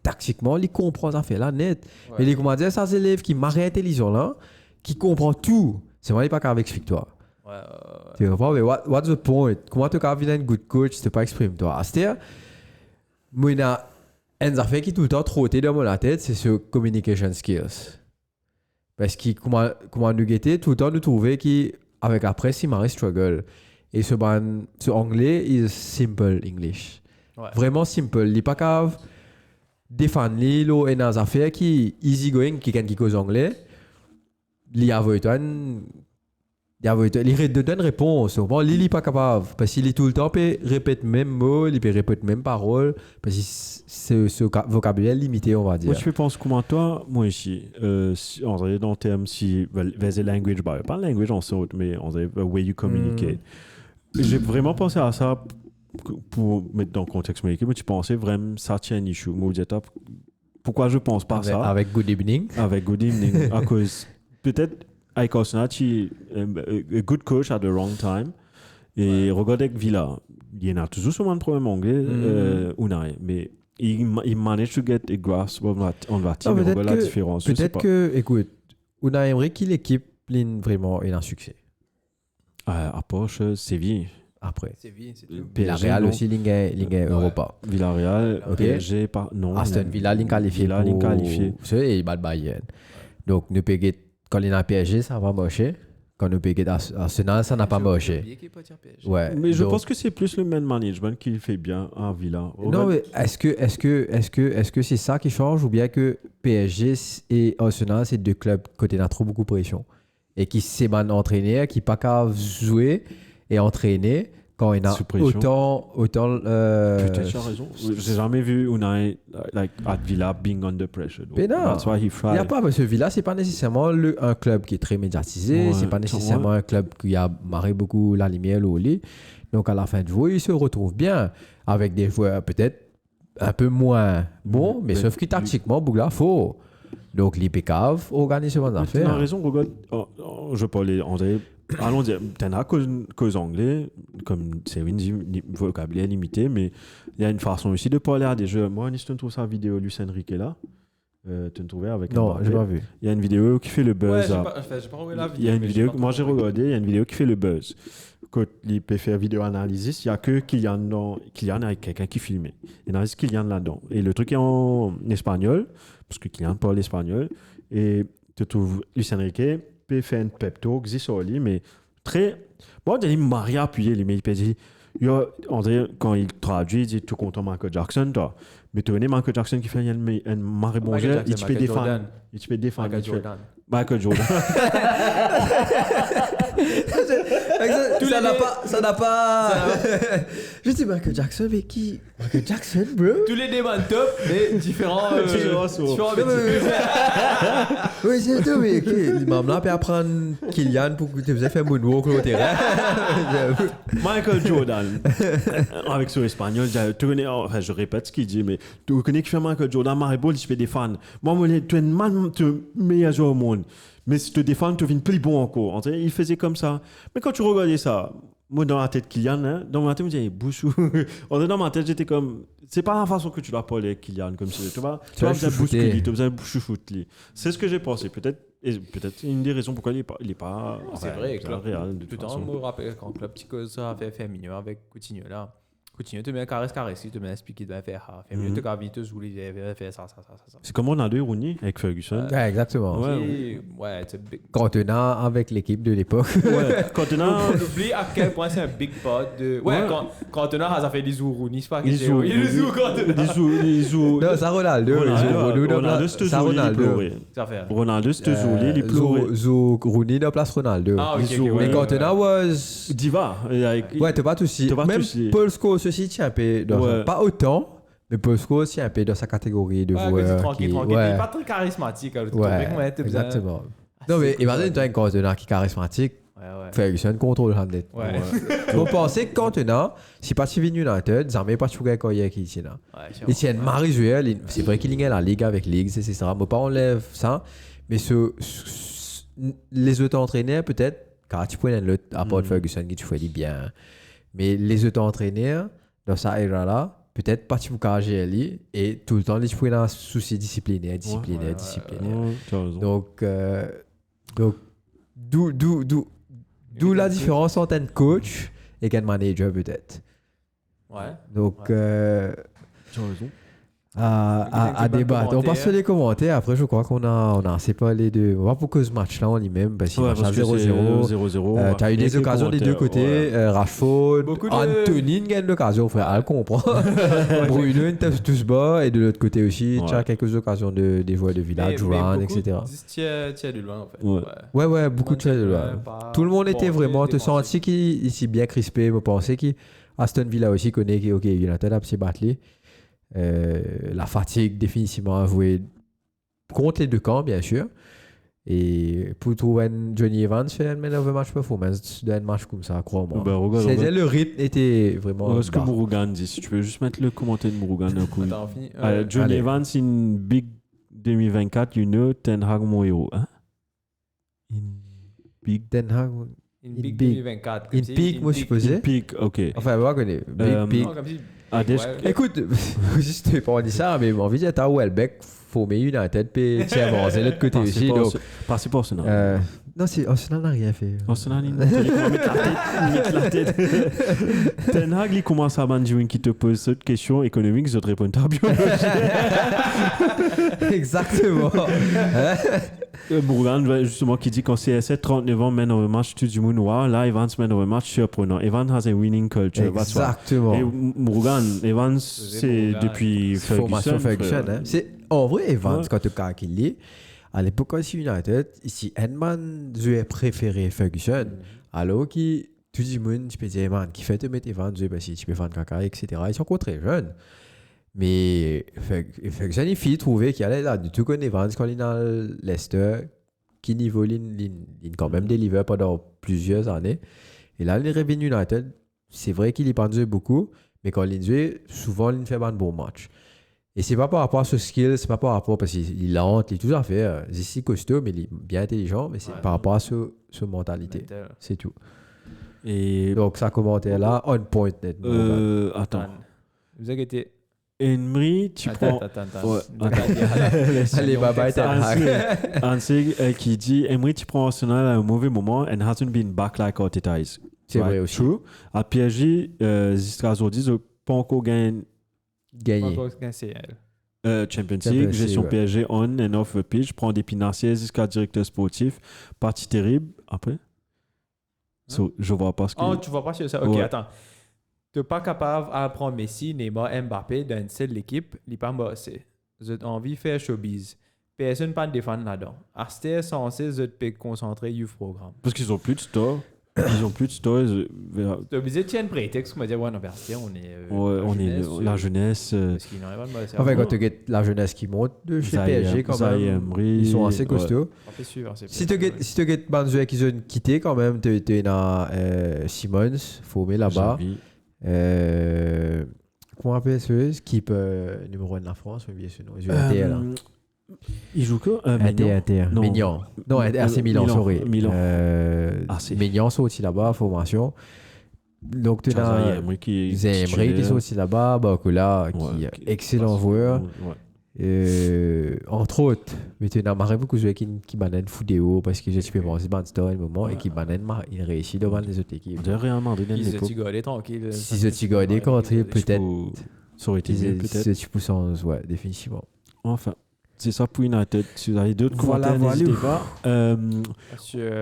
tactiquement, il comprend ça fait là net. Ouais. Mais les comment dire, ça c'est l'élève qui marre intelligent là, qui comprend tout. C'est vraiment pas qu'avec explique-toi. Ouais. Tu comprends? Mais what's the point? Comment tu as un good coach, tu pas exprimer toi. C'est-à-dire, moi, il y a une affaire qui tout le temps trotté dans mon tête, c'est ce communication skills. Parce que comment nous guetter, tout le temps nous trouver qu'avec après, si Marie struggle. Et ce anglais is simple English. Ouais. Vraiment simple. Il n'est pas capable de défendre les affaires qui easy going, qui cause anglais. Il y a il te donne réponse. Bon, il n'est pas capable. Parce qu'il est tout le temps, il répète même mot, il répète même parole. Parce que ce vocabulaire limité, on va dire. Moi, je pense comment toi, moi ici, on dirait dans le terme si, there's a language barrier. Pas language en sorte, mais on dirait the way you communicate. J'ai vraiment pensé à ça pour mettre dans le contexte américain, mais tu pensais vraiment ça tient un issue. Moi, je dis, pourquoi je pense pas ça? Avec Good Evening. Avec Good Evening. À cause, peut-être, avec Arsenal, tu a good coach at the wrong time. Et regarde avec Villa, il y en a toujours souvent un problème anglais, Unai, mais il manage to get a grasp on that team. Regarde la différence. Peut-être que, écoute, Unai aimerait qu'il équipe vraiment un succès. À Porsche, Séville. Après. Séville, c'est tout. Villarreal non. aussi, Ligue Europa. Villarreal, Ok. PSG, non. Aston Villa, Ligue qualifié. Villa, Ligue qualifié. C'est il bat le Bayern. Donc, nous payons, quand il y a PSG, ça va marcher. Quand nous payons Arsenal, ça n'a pas marché. Ouais. Mais je donc- pense que c'est plus le man management qui fait bien à Villa. Non, mais est-ce que c'est ça qui change ou bien que PSG et Arsenal, c'est deux clubs côté n'a trop beaucoup de pression et qui s'est mal entraîné, qui pas qu'à jouer et entraîner quand il y a Sous pression. autant Peut-être tu as raison. J'ai jamais vu Unai like at Villa being under pressure. Mais non. That's why he il n'y tried. a pas parce que Villa c'est pas nécessairement un club qui est très médiatisé, Ouais, c'est pas nécessairement un club qui a marré beaucoup la lumière au lit. Donc à la fin de jouer, il se retrouve bien avec des joueurs peut-être un peu moins bons, mais sauf que tactiquement Bougla faux. Donc l'IPCAV organise ce genre Tu as d'affaires. raison, regarde. Je parlais, on dirait, allons dire, t'en as cause anglais, comme c'est un vocabulaire limité, mais il y a une façon aussi de parler à des jeux. Moi, je trouve ça vidéo Luis Enrique là. Tu me trouvais avec Non, Mbappé. j'ai pas vu. Il y a une vidéo qui fait le Ouais, buzz. j'ai là. pas regardé la vidéo. Il y a une mais vidéo, pas moi j'ai trop regardé, il y a une vidéo qui fait le buzz. Quand il peut faire vidéo analysis, il n'y a que Kylian avec quelqu'un qui filmait. Il y en a juste Kylian là-dedans. Et le truc est en espagnol, parce que Kylian parle espagnol. Et tu trouves Luis Enrique peut faire un pep talk, sur lui, mais très. Bon, il m'a appuyé, mais il peut dire. On dirait, quand il traduit, il dit tout content Michael Jackson, toi. Mais tu connais Michael Jackson qui fait un marée bongère, il te peut défendre. Il te peut défendre. Michael Jordan. Michael Jordan. Ça n'a pas. Je dis Michael Jackson, mais qui Michael Jackson, bro? Tous les débats top, mais différents. Différents Oui, c'est tout, mais il m'a amené à apprendre Kylian pour que tu faisais faire moonwalk au terrain. Michael Jordan. Avec son espagnol, tu connais, enfin, je répète ce qu'il dit, mais tu connais que Michael Jordan, Maribol, il fait des fans. Moi, tu es le meilleur joueur au monde. Mais si tu te défends, tu deviens plus bon encore. Il faisait comme ça. Mais quand tu regardais ça, moi, dans ma tête, Kylian, hein, dans ma tête, je me disais, Bouchou. Dans ma tête, j'étais comme, c'est pas la façon que tu dois parler avec Kylian, comme si tu vas besoin de bousculer, tu as besoin de chouchoutler. C'est ce que j'ai pensé. Peut-être une des raisons pourquoi il est pas C'est vrai, club réel. De tout le toute temps, façon. je me rappelle quand Club Tico ça a fait mignon avec Coutinho là. Coutinho te met caresse, il te met expliquer de faire. Fait mieux, te vite, il va faire ça. C'est comme on a deux Rooney avec Ferguson. Ouais, exactement. Ouais, c'est big. Contenant avec l'équipe de l'époque. Ouais, quand on a. On oublie à quel point c'est un big pot de. Ouais, quand on a, ça fait des Rooney, c'est pas que Il c'est. joue quand il joue. Non, ça Ronaldo. Ronaldo, c'est toujours il pleurait. Ça fait. Ronaldo, c'est toujours il pleurait. Rooney dans place Ronaldo. Ah, ok. Mais Cantona was. Diva. Ouais, t'as pas de souci. T'as pas de Même souci. Paul Scholes aussi tient un peu dans Ouais. pas autant, mais Paul Scholes tient un peu dans sa catégorie de Ouais, joueurs tranquille. Il ouais, est pas très charismatique. exactement. Non mais imagine toi un Cantona qui est charismatique, Ouais. Ferguson contrôle le handlet. Ouais. Vous pensez que Cantona, si pas tu viens United, jamais pas tu jouer quand il est qui là. Il tient Marie joueur, c'est vrai qu'il est la ligue avec ligue, c'est ça. Moi pas enlève ça, mais les autres entraîneurs peut-être car tu peux l'autre à part Ferguson qui tu fais bien. Mais les autres entraîneurs dans sa ère là, peut-être pas tu peux cacher lui et tout le temps les tu peux un souci disciplinaire. Tu as raison. Donc d'où la différence entre un coach et un manager peut-être. Ouais. Donc Tu as raison. à débattre. On passe sur les commentaires. Après, je crois qu'on a assez parlé de. On va pour que ce match-là en lui-même, parce qu'il Ouais, marche à parce que 0-0. c'est 0-0. Tu as eu des occasions des deux côtés. Rashford, Beaucoup de- Anthony gagne l'occasion, frère. Elle comprend. Bruno, il tape tous bas. Et de l'autre côté aussi, tu as quelques occasions des joueurs de Villa, Duran, etc. Tiens de loin, en fait. Ouais. Ouais, beaucoup de choses. Tout le monde était vraiment. Tu sens qu'il ici bien crispé. Je pensais qu'Aston Villa aussi connaît qu'il United a s'est battu. La fatigue définitivement avouée contre les deux camps, bien sûr. Et pour trouver Johnny Evans fait un man of the match performance d'un match comme ça, crois-moi. Ben, regarde. Le rythme était vraiment. Ce que Mourougan dit, si tu peux juste mettre le commentaire de Mourougan d'un coup. Attends, on finit. Johnny allez. Evans in big 2024, you know, Ten Hag mon héros. Hein? In big. Den Haag. In In Big Big. 2024. In Peak, moi je supposais. Peak, ok. Enfin, on connaît. Big Peak. Non, comme si. Ah, des- Ouais. Écoute, juste pas dit ça, mais envie de dire, t'as Welbeck, faut mettre United, puis tiens, bon, c'est l'autre côté aussi. Donc, Passez pour Arsenal. non, Arsenal n'a rien fait. Arsenal, il mettre la tête. Ten Hag, il commence à bandir qui te pose cette question économique, je te réponds pas bien. Exactement. Mourougan, justement, qui dit qu'en CSS, 39 ans, mène un match tout du monde noir. Là, Evans mène un match surprenant. Evans has a winning culture. that's why. Exactement. Et Mourougan, Evans, c'est Mourougan. depuis Formation Ferguson. frère. Hein. C'est, en vrai, Evans, Ouais. quand tu as qu'il est, à l'époque aussi United, ici, Edman, j'ai préféré Ferguson. Alors qui, tout le monde, tu peux dire, man, qui fait te mettre Evans, parce que tu peux faire un caca, etc. Ils sont encore très jeunes. Mais Ferguson, il fit trouver qu'il allait là, du tout qu'on Evans, quand il est dans Leicester, qui niveau, il quand même deliver pendant plusieurs années. Et là, il est revenu United. C'est vrai qu'il y pense beaucoup, mais quand il joue, souvent, il fait un bon match. Et c'est pas par rapport à ce skill, c'est pas par rapport parce qu'il est lent, il est tout à fait. Il est si costaud, mais il est bien intelligent, mais c'est par rapport à ce mentalité. Mental. C'est tout. Et Donc, ça commentait là, on point net. attends. Vous inquiétez. Emery, tu prends. Attends. Ouais, Allez, bye bye, Ten Hag. Ansig qui dit Emery, tu prends Arsenal à un mauvais moment and hasn't been back like Arteta is. C'est vrai aussi. True. À PSG, jusqu'à aujourd'hui, ils n'ont pas encore gagné Gagné. Champions Champions League, gestion League, ouais. PSG on and off the pitch, prend des financiers jusqu'à directeur sportif, partie terrible. Après, so, je vois pas ce que. Oh, tu vois pas sur ça? Ok, Ouais. attends. Tu n'es pas capable à prendre Messi, Neymar, Mbappé dans une seule équipe, il n'est pas bossé. Vous avez envie de faire showbiz. Personne ne peut défendre là-dedans. Asté censé se concentrer sur le programme. Parce qu'ils ont plus de store. Ils ont plus de store. Tu es obligé de tirer un prétexte pour me dire, ouais, non, Asté, on est. On est la jeunesse. Parce qu'ils n'ont pas de bosser. Enfin, quand tu get la jeunesse qui monte de chez PSG, quand même, ils sont assez costauds. On fait suivre. Si tu get Banzoué qui ont quitté, quand même, tu as Simmons, Fomé là-bas. Comment on appelle ce skip numéro 1 de la France, mais bien sûr, non. Ils jouent Inter, là. Il joue que Inter. Non. Mignon. Non, RC Milan, sorry. Milan. C'est Mignon sont aussi là-bas, formation. Donc, tu as Emery qui Zemri qui sont aussi là-bas, Bakula, qui est excellent joueur. Entre autres, mais tu as marre beaucoup de joueurs qui banane Foudéo parce que je peux penser Banster à un moment et qui banane il réussit devant les autres équipes. De Real Madrid à Ils se l'époque. tigolent tranquille. Si je t'y gardais quand peut-être. Ça aurait été mieux, peut-être. 10%, ouais, définitivement. Enfin, c'est ça pour United. Si vous avez d'autres Voilà, commentaires, n'hésitez voilà. pas.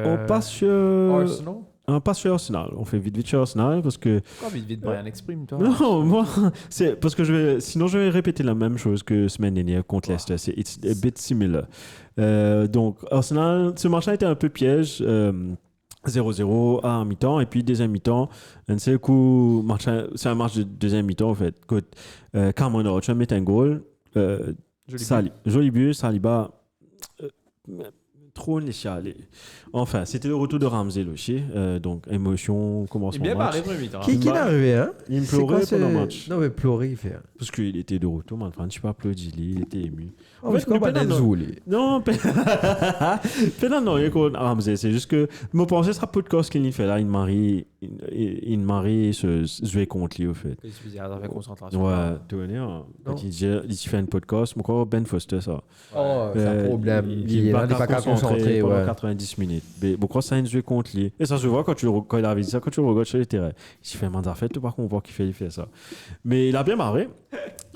On passe sur... Arsenal? On passe sur Arsenal. On fait vite sur Arsenal parce que... Pourquoi vite, Brian, exprime-toi. Non, moi, c'est parce que sinon je vais répéter la même chose que semaine dernière contre Leicester. C'est it's a bit similar. Donc, Arsenal, ce match a été un peu piège. 0-0 à mi-temps et puis deuxième mi-temps. C'est un match de deuxième mi-temps en fait. Cameron Rocha met un goal. Joli but, Saliba. Trop léché. Enfin, c'était le retour de Ramsey aussi. Donc, émotion, commencement Il est bien match. barré premier mi-temps. Qui est arrivé, hein? Il me C'est quoi pleurait ce- pendant le match. Non, mais pleurer, il fait. Parce qu'il était de retour, man. Je ne suis pas applaudi, il était ému. Oh, mais c'est quoi, Penalty, Banane Zouli? non, non, il y a quoi, Ramsey. C'est juste que, je pensais que ça podcast qu'il fait là, il marie il marie se jouer contre lui, au fait. Que tu faisais avec concentration. Ouais, tu vois, hein, quand il fait un podcast, moi, quoi, Ben Foster, ça. Oh, c'est un problème. Il n'est pas qu'à concentré pendant ouais. 90 minutes. Mais pourquoi ça a joué contre lui? Et ça se voit quand il avait dit ça, quand tu le regardes sur les terrains. Il s'est fait un mandat fait, tu par contre, on voit qu'il fait ça. Mais il a bien marré.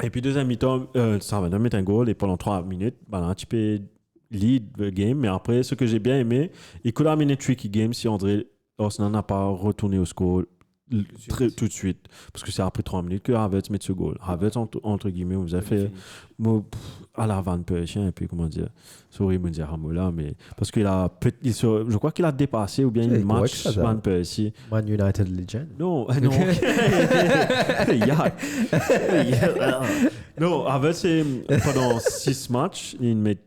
Et puis, deuxième mi-temps, ça va mettre un goal et pendant 3 minutes, un petit peu lead the game. Mais après, ce que j'ai bien aimé, il could have been a tricky game si André Arsenal n'a pas retourné au score tout de suite. Parce que c'est après 3 minutes que Havertz met ce goal. Havertz, entre guillemets, on vous a fait à la Van Persie, et puis comment dire, sorry, me dire là, mais parce qu'il a, je crois qu'il a dépassé ou bien il match Van Persie. Man United Legend. Non, non. Non, Havertz, pendant 6 matchs, il met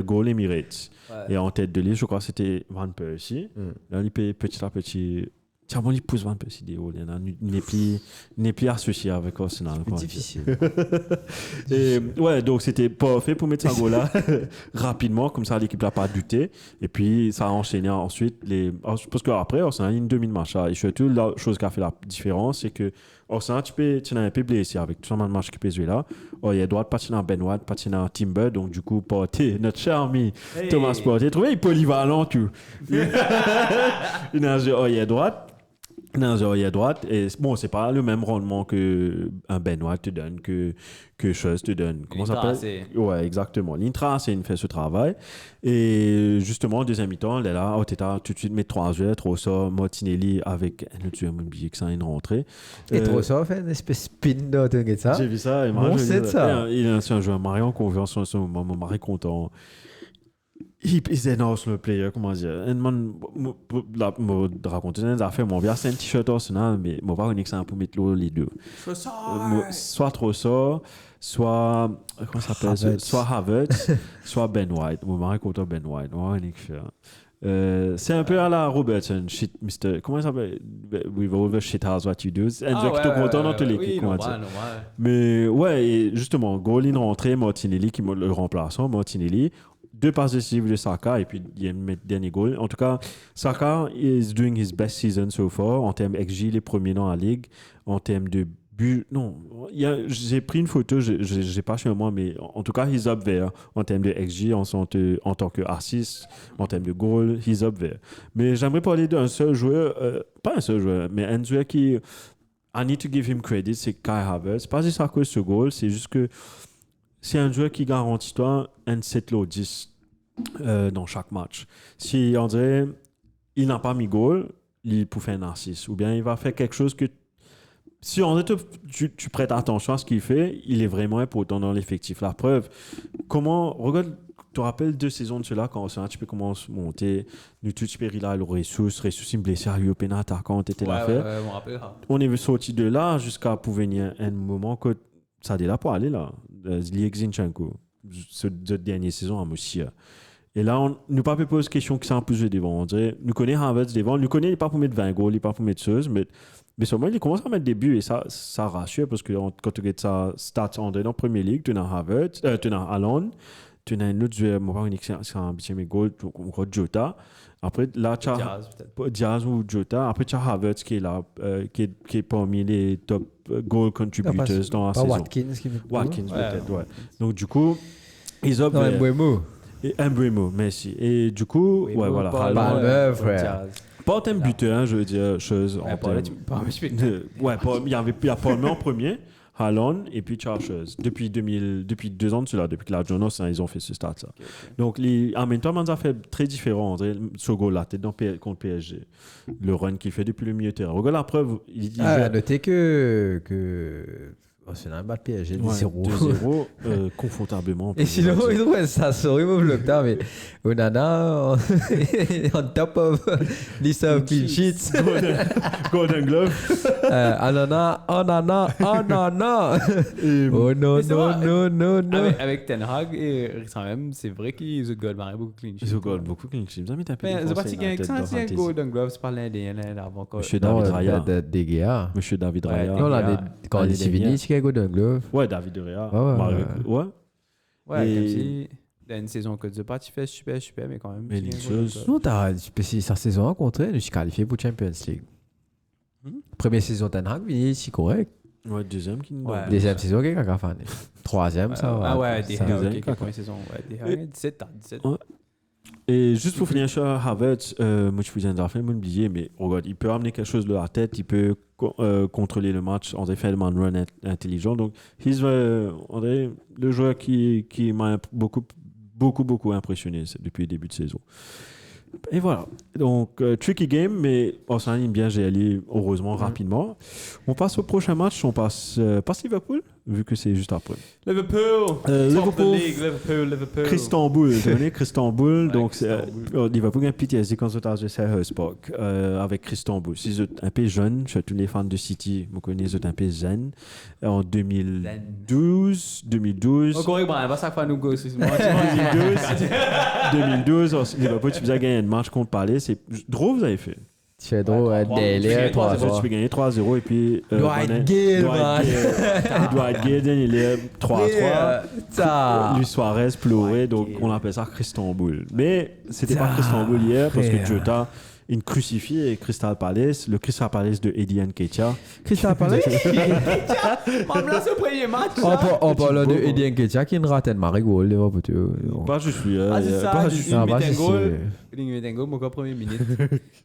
goal Emirates. Ouais. Et en tête de liste, je crois que c'était Van Persie. Là, il paye petit à petit. Tiens, bon, il pousse Van Persie des hauts. Il n'est plus associé avec Arsenal. C'est difficile. Et, ouais, donc c'était pas fait pour mettre ça goal là rapidement, comme ça l'équipe n'a pas douté. Et puis ça a enchaîné ensuite. Parce qu'après, Arsenal a une demi-match. Et surtout, la chose qui a fait la différence, c'est que Arsenal, tu as un peu blessé avec tout le match qui peut jouer là. Il y a droit de patiner à Ben White, patiner à Timber. Donc, du coup, Partey, notre cher ami Thomas Partey, trouvé polyvalent, tout. Il a droite. Non, il y a droite. Et bon, c'est pas le même rendement qu'un Ben White te donne, que chose te donne. Comment ça s'appelle? Ouais, exactement. L'Intra, c'est une fait ce travail. Et justement, en deuxième mi-temps, elle est là, Arteta tout de suite met 3 joueurs, Trossard, Martinelli avec un autre joueur, oublié que ça a une rentrée. Et Trossard fait une espèce de spin dans ça. J'ai vu ça. Bon, c'est ça. C'est un joueur marié en confiance en ce moment, marié content. He's an Arsenal player, comment dire. Un man, me raconter des affaires, mon vieux, c'est un t-shirt Arsenal, mais mon pas que ça pour mettre les deux. Soit Trossard, soit, comment ça s'appelle? Soit Havertz, soit Ben White. Mon mari contre Ben White. C'est un peu à la Robertson, shit, Mr. Comment ça s'appelle? With all the shit has what you do. C'est un qui est content dans tous les équipes, comment dire. Mais ouais, et justement, goal in rentrée, Martinelli qui est le remplaçant, Martinelli. 2 passes décisives de Saka et puis il y a le dernier goal. En tout cas, Saka is doing his best season so far. En termes XG, les premiers dans la ligue. En termes de but, non. J'ai pris une photo, je n'ai pas chez moi, mais en tout cas, he's up there. En termes de XG, en tant qu'assist, en termes de goal, he's up there. Mais j'aimerais parler d'un seul joueur, pas un seul joueur, mais un joueur qui, I need to give him credit, c'est Kai Havertz. Pas juste à cause de ce goal, c'est juste que c'est un joueur qui garantit toi un 7 lot 10 dans chaque match. Si on dirait il n'a pas mis goal, il peut faire un assist. Ou bien il va faire quelque chose que si on dirait tu prêtes attention à ce qu'il fait, il est vraiment important dans l'effectif. La preuve, regarde, tu te rappelles 2 saisons de cela quand un petit peu commence à monter, nous tout là, le ressource il blessé à l'UOPN attaquant, t'étais l'affaire. On est sorti de là jusqu'à pour venir un moment que ça a déjà pour aller là. Liek Zinchenko, cette dernière saison à Moussia. Et là, nous pas poser question qui sont un peu joué devant. On dirait, nous connaissons Havertz devant, nous connaissons pas pour mettre 20 goals, il pas pour mettre 16, mais seulement il commence à mettre des buts et ça rassure parce que quand tu regardes sa stats en Premier League, tu as Havertz, tu as Haaland, tu as un autre joueur, moi c'est un petit mes goals, Jota. Après, là, tu as Diaz ou Jota. Après, tu as Havertz qui est là, qui est parmi les top goal contributors dans la saison. Watkins peut-être, ouais. Donc, du coup, ils ont... Mbeumo, merci. Et du coup, ouais, voilà. Palmer, frère. Pas en termes buteur, je veux dire, chose. Il y a Palmer en premier. Haaland et puis Charles depuis 2 ans de cela, depuis que la Jonas ils ont fait ce stade là. Okay. Donc en même temps, ça fait très différent. Ce goal là, contre PSG, le run qu'il fait depuis le milieu de terrain. Regarde la preuve. Notez que c'est un bas de PSG 2-0 confortablement. Et sinon, ils trouvent ça sorry mon vlog mais Onana on top of list of clean sheets. Golden Glove. Onana. Oh non. Avec Ten Hag et même, c'est vrai qu'ils ont gagné beaucoup de clean sheets. Ils ont gagné beaucoup de clean sheets. Mais c'est pas si qu'il y a un Golden Glove, c'est pas l'indien avant. Monsieur David Raya. Monsieur David Raya. Non, quand il est fini, c'est Golden Glove. Ouais, David Raya. Ouais. Ouais, comme si dans une saison que tu pas, tu fais super, mais quand même. Mais les choses. Non, sa saison rencontrée, je suis qualifié pour Champions League. Première saison Ten Hag, oui, c'est correct. Ouais, deuxième qui nous Ouais. donne. Deuxième saison, il y a fan. Troisième, ça va. Ah ouais, des Ça- Deuxième, ok, première saison. Ouais, des 17 ans. 17. Ouais. Et juste pour finir sur Havertz, moi je faisais un affaire, moi oublié, mais regarde, il peut amener quelque chose de la tête, il peut contrôler le match en effet, man run intelligent. Donc, on dirait le joueur qui m'a beaucoup impressionné depuis le début de saison. Et voilà. Donc, tricky game, mais on s'aligne bien, j'ai allé heureusement rapidement. On passe au prochain match, on passe Liverpool, vu que c'est juste après. Liverpool. Liverpool. Liverpool. Christanbul, Christanbul, Ouais, donc c'est Christanbul. Liverpool a un PTSD quand on a joué à Park avec Christanbul. Si vous êtes un peu jeune, chez tous les fans de City, vous connaissez, vous êtes un peu zen. En 2012, Encore une fois, ça fait nous go. 2012, Liverpool, tu faisais gagner un match contre Palace. C'est drôle, vous avez fait. Tu fais drôle, Ouais, délai, 3-0, tu peux gagner 3-0 et puis. Dwight Gale, man. Dwight Gale, il est 3-3. Ça. Luis Suarez pleurait, donc on appelle ça Christanbul. Mais c'était pas Christanbul hier parce que Jota une crucifié et Crystal Palace, le Crystal Palace de Eddie Nketiah. Crystal Palace. Même là, ce premier match. On parle de Petit Eddie Nketiah qui ne rate un marigot. Pas je suis. Ah, c'est ça, pas du- je suis. Ah, il bah, met un c'est goal. sûr. Il met un goal, mon gars, première minute.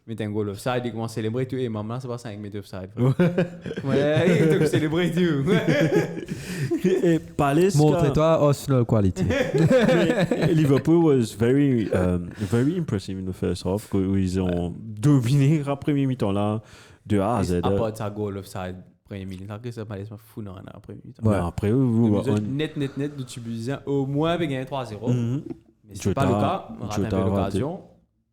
Il met un goal offside, il commence à célébrer tout. Et maman, c'est pas 5 minutes offside. Ouais, il doit célébrer tout. Et Palace. Montre-toi Arsenal quality. Liverpool was very impressive in the first half. Où ils ont dominé la première mi-temps là de A à Z. À part sa goal offside, première minute. Après, ça m'a laissé fou dans la première minute. Ouais, après, vous. Net, de Tubulizien, au moins, avec gagné 3-0. Mhm. Mais c'est Jota- pas le cas. On rate un Jota peu a raté. l'occasion.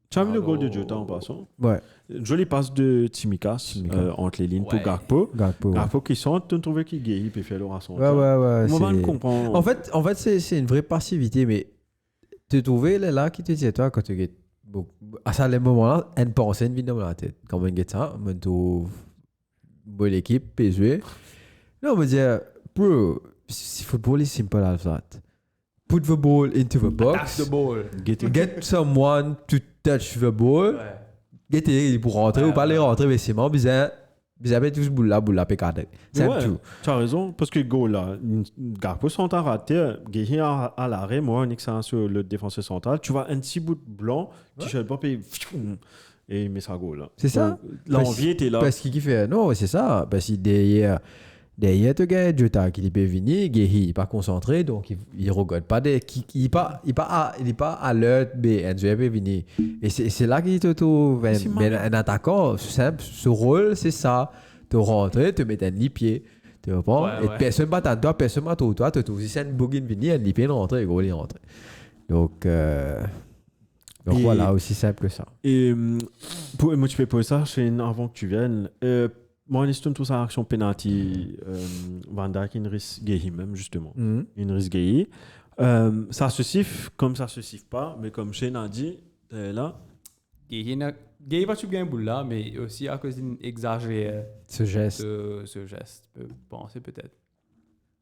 Tu as vu le goal de Alors- Jota en passant? Ouais. Jolie passe de Tsimikas entre les lignes pour Ouais. Gakpo. Gakpo. Ouais, Gakpo qui sont, tu trouves qu'il guérit puis fait le rassemble. ouais, ouais. Moi, je c'est- comprends. En fait, c'est une vraie passivité, mais tu trouvais là qui te disait toi quand tu à ça les moments-là, une pensée vient dans la tête. Quand on get ça, on trouve bonne équipe, PSV. Là, on me dit, bro, football is simple as that. Put the ball into the Tax box. the ball. Get someone to touch the ball. Ouais. Get it pour rentrer ou pas les rentrer, mais c'est moins bizarre. Bizarre, tout ce boule-là, pécade. C'est Ouais, tout. tu as raison, parce que goal là, Gakpo sont en raté, Guéhi à l'arrêt, moi, un excellent sur le défenseur central. Tu vois un petit bout de blanc, t-shirt pop et il met sa goal là. C'est ça. Donc, l'envie était là. Parce qu'il fait, non, c'est ça. Parce que derrière, tu gagnes Jota qui peut venir, Guéhi, il n'est pas concentré, donc il ne regarde pas. Il n'est pas à l'heure, mais Enzo peut venir. Et c'est là qu'il te trouve un attaquant. Simple, ce rôle, c'est ça. Tu rentrer, tu mets un lit-pied. Tu comprends? Ouais, Et ouais. personne ne t'attend, toi, personne ne t'attend. Toi, tu trouves si c'est un bouguin venir, un lit-pied, rentrer, et gros, il rentre. Donc Et- voilà, aussi simple que ça. Et pour moi, tu peux poser ça, avant que tu viennes. Moi, je tout ça action penalty. Van Dijk, il risque Guéhi même, justement. Il risque Guéhi. Ça se siffle comme ça se siffle pas, mais comme Shane a dit, là. Guéhi n'a pas su gagner boule là, mais aussi à cause d'une exagérée Ce geste. ce geste. Je peux penser peut-être.